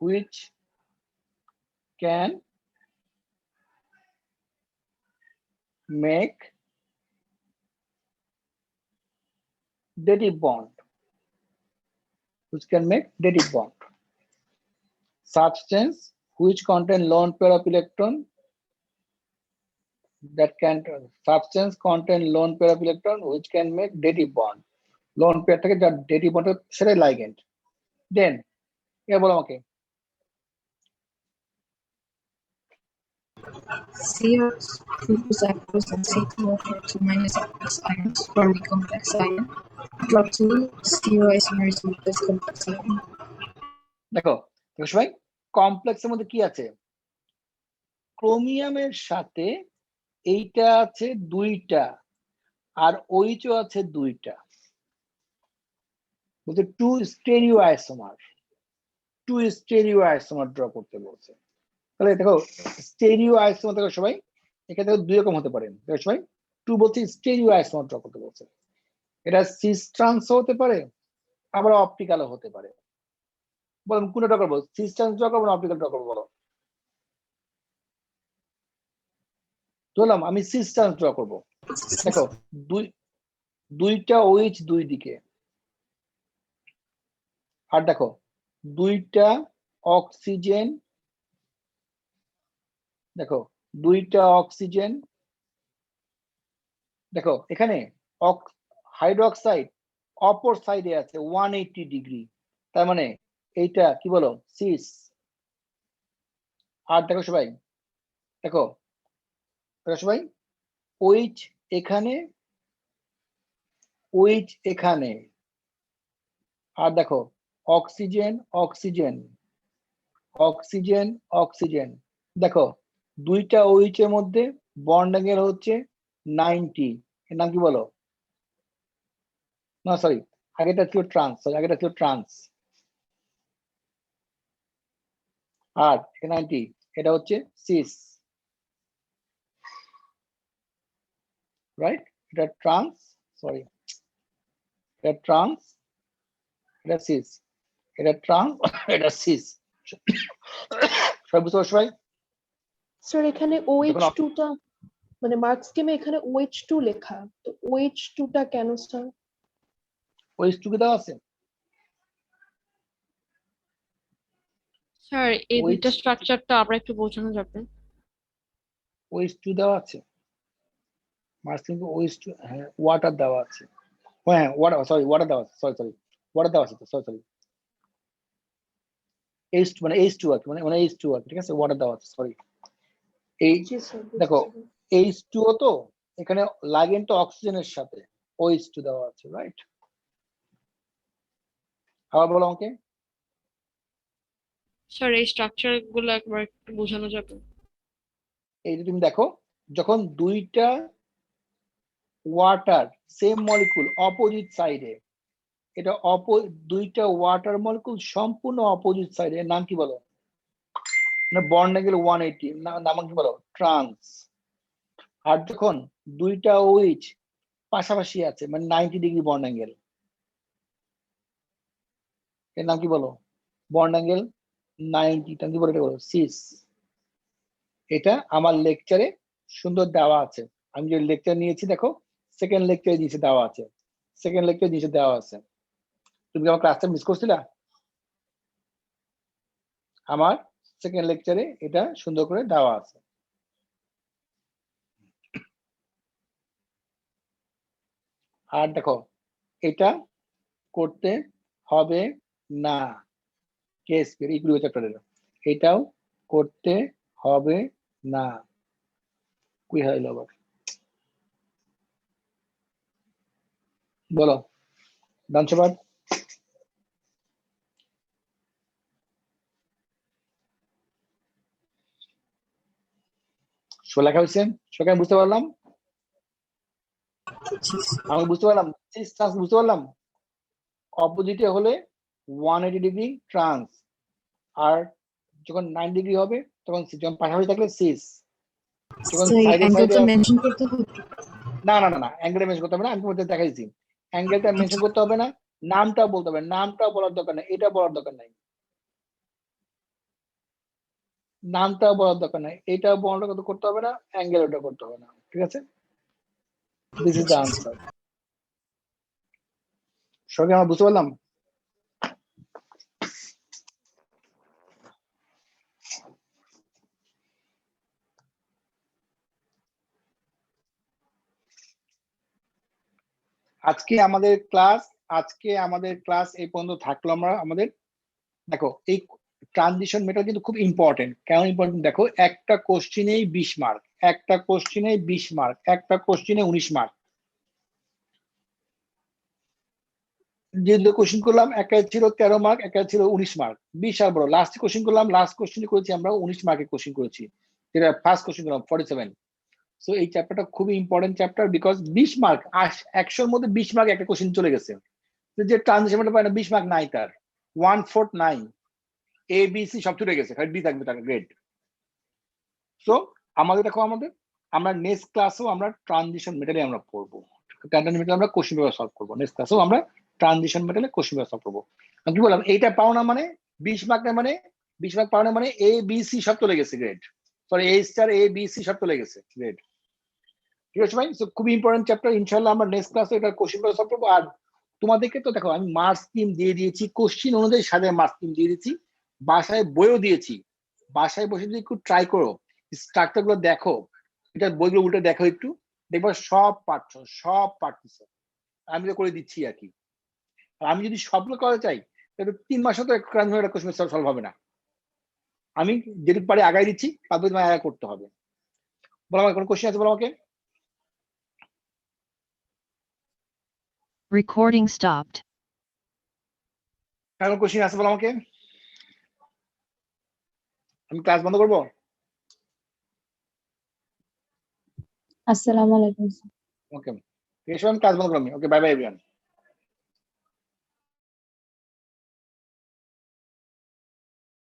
which can make dative bond. Substance which contain lone pair of electron which can make dative bond. Lone pair থেকে যার dative bond সেটাই ligand. Then এবার বলো আমাকে CO2 across and C2O2 minus aqueous ions form the complex ion. Drop 2 CO isomers with this complex ion. দেখো সবাই কমপ্লেক্সের মধ্যে কি আছে? ক্রোমিয়ামের সাথে এইটা আছে দুইটা, আর ওইচও আছে দুইটা, বলতে টু স্টেরিও আইসোমার ড্র করতে বলছে। তাহলে দেখো স্টেরিও আইসোমার দেখো সবাই এখানে দেখো দুই রকম হতে পারে। দেখো সবাই টু বলছে স্টেরিও আইসোমার ড্র করতে বলছে। এটা সিস ট্রান্স হতে পারে, আবার অপটিক্যালও হতে পারে। বলুন কোনটা ড্র করবো? সিস ট্রান্স ড্র করবো না অপটিক্যাল ড্র করবো? বলো। বললাম আমি সিস ট্রান্স ড্র করবো। দেখো দুইটা ওইচ দুই দিকে, আর দেখো দুইটা অক্সিজেন, দেখো দুইটা অক্সিজেন, দেখো এখানে হাইড্রোক্সাইড অপর সাইডে আছে 180 ডিগ্রি, তার মানে এইটা কি বলো? সিস। আর দেখো সবাই দেখো সবাই ওইচ এখানে, ওইচ এখানে, আর দেখো অক্সিজেন অক্সিজেন অক্সিজেন অক্সিজেন। দেখো দুইটা ওইচের মধ্যে বন্ড অ্যাঙ্গেল হচ্ছে 90। এর নাম কি বলো? না সরি, আগেটা ছিল ট্রান্স, আর 90 এটা হচ্ছে সিস, রাইট? এটা ট্রান্স, সরি এটা ট্রান্স, এটা সিস, এটা ট্রান্স, এটা সিস। সবাই বুঝতে পারছো? স্যার এখানে OH2 টা মানে মার্ক স্কিমে এখানে OH2 লেখা, তো OH2 টা কেন স্যার? OH2 কি দেওয়া আছে? স্যার এই দুইটা স্ট্রাকচারটা আবার একটু বোঝানো যাবে? OH2 দেওয়া আছে মার্ক স্কিমে, OH2 হ্যাঁ, ওয়াটার দেওয়া আছে, হ্যাঁ ওয়াটার, সরি ওয়াটার দেওয়া আছে, সরি ওয়াটার দেওয়া আছে, সরি H2 মানে H2 আর কি, মানে H2 আর কি, ঠিক আছে, ওয়াটার দেওয়া আছে, সরি। এই দেখো H2O তো এখানে লাগেন তো অক্সিজেনের সাথে, OH2 দেওয়া আছে, রাইট? আবার বলো আমাকে। স্যার এই স্ট্রাকচার গুলো একবার একটু বোঝানো যাবে? এই যে তুমি দেখো যখন দুইটা ওয়াটার সেম মলিকুল অপোজিট সাইডে, এটা দুইটা ওয়াটার মলিকুল সম্পূর্ণ অপোজিট সাইডে, এর নাম কি বলো? না বন্ড অ্যাঙ্গেল 180, নাম কি বলো? ট্রান্স। আর যখন দুইটা ওইচ পাশাপাশি আছে মানে 90 ডিগ্রি বন্ড অ্যাঙ্গেল, এর নাম কি বলো? বন্ড অ্যাঙ্গেল 90, নাম কি বলো? এটা বলো সিস। এটা আমার লেকচারে সুন্দর দেওয়া আছে, আমি যে লেকচার নিয়েছি দেখো সেকেন্ড লেকচারে নিচে দেওয়া আছে, তুমি কি আমার ক্লাসটা মিস করছিলা? আমার সেকেন্ড লেকচারে এটা সুন্দর করে দেওয়া আছে। আর দেখো এটা করতে হবে না, কেএসপি ইকুইলিব্রিয়াম চ্যাপ্টারে এটাও করতে হবে না। কই হারাইলো আবার বলো দানসবাদ লেখা হয়েছে সবাই বুঝতে পারলাম আমি বুঝতে পারলাম বুঝতে পারলাম অপোজিটে হলে 180 ডিগ্রি ট্রান্স আর যখন 9 ডিগ্রি হবে তখন যখন পাশাপাশি থাকলে সিস যখন সাইডে সাইডে মেনশন করতে হবে না না না না অ্যাঙ্গেল মেনশন করতে হবে না আমি তোমাদের দেখাইছি অ্যাঙ্গেলটা মেনশন করতে হবে না নামটাও বলতে হবে নামটাও বলার দরকার নাই এটা বলার দরকার নাই নামটাও বলার দরকার নাই এটা বলার করতে হবে না অ্যাঙ্গেল ওটা করতে হবে না ঠিক আছে দিস ইজ দ্য আনসার সবাই আমরা বুঝতে পারলাম আজকে আমাদের ক্লাস এই পর্যন্ত থাকলো আমরা আমাদের দেখো এই ট্রানজিশন মেথড কিন্তু খুব ইম্পর্টেন্ট কেন ইম্পর্টেন্ট দেখো একটা কোশ্চেনেই 20 মার্ক একটা কোশ্চেনেই 20 মার্ক একটা কোশ্চেনে 19 মার্ক যে দুটো কোশ্চেন করলাম একটা ছিল 13 মার্ক একটা ছিল 19 মার্ক বিশাল বড় লাস্ট কোশ্চেন করলাম লাস্ট কোশ্চেন করেছি আমরা 19 মার্কের কোশ্চেন করেছি যেটা ফার্স্ট কোশ্চেন করলাম 47 সো এই চ্যাপ্টারটা খুবই ইম্পর্টেন্ট চ্যাপ্টার বিকজ 20 মার্ক 100 এর মধ্যে 20 মার্ক একটা কোশ্চেন চলে গেছে যে ট্রানজিশনটা পায় না 20 মার্ক নাই তার 1/4 নাই এ বি সি সব চলে গেছে খালি বি থাকবে তার গ্রেড সো আমাদের দেখো আমরা নেক্সট ক্লাসেও আমরা ট্রানজিশন মেটালে আমরা পড়বো ট্রানজিশন মেটালে আমরা কোশ্চেন পেপার সলভ করবো নেক্সট ক্লাসেও আমরা ট্রানজিশন মেটালে কোশ্চেন পেপার সলভ করবো আমি কি বললাম এইটা পাও না মানে 20 মার্ক না মানে 20 মার্ক পাও না মানে এ বি সি সব চলে গেছে grade sorry A star A B C সব চলে গেছে গ্রেড ঠিক আছে ভাই সো খুবই ইম্পর্টেন্ট চ্যাপ্টার ইনশাআল্লাহ আমরা নেক্সট ক্লাসে এটা কোশ্চেন পেপার সলভ করবো আর তোমাদেরকে তো দেখো আমি মার্কস স্কিম দিয়ে দিয়েছি কোশ্চেন অনুযায়ী সাজায় মার্কস স্কিম দিয়ে দিয়েছি বাসায় বইও দিয়েছি বাসায় বসে যদি একটু ট্রাই করো স্ট্রাকচার গুলো দেখো এটা বইগুলো উল্টে দেখো একটু দেখবা সব পারছো আমি তো করে দিচ্ছি আর কি আর আমি যদি সবগুলো করতে চাই তাহলে 3 মাসে তো একটা কোশ্চেন সলভ হবে না আমি যেটুকু পারি আগাই দিচ্ছি তারপরে তোমায় আগায় করতে হবে বলো আমার কোনো কোশ্চেন আছে বলো আমাকে Recording stopped. কোনো কোশ্চেন আছে বলো আমাকে আমি ক্লাস বন্ধ করবো আসসালামু আলাইকুম ওকে আমি ক্লাস বন্ধ করলাম ওকে বাই বাই এভরিওয়ান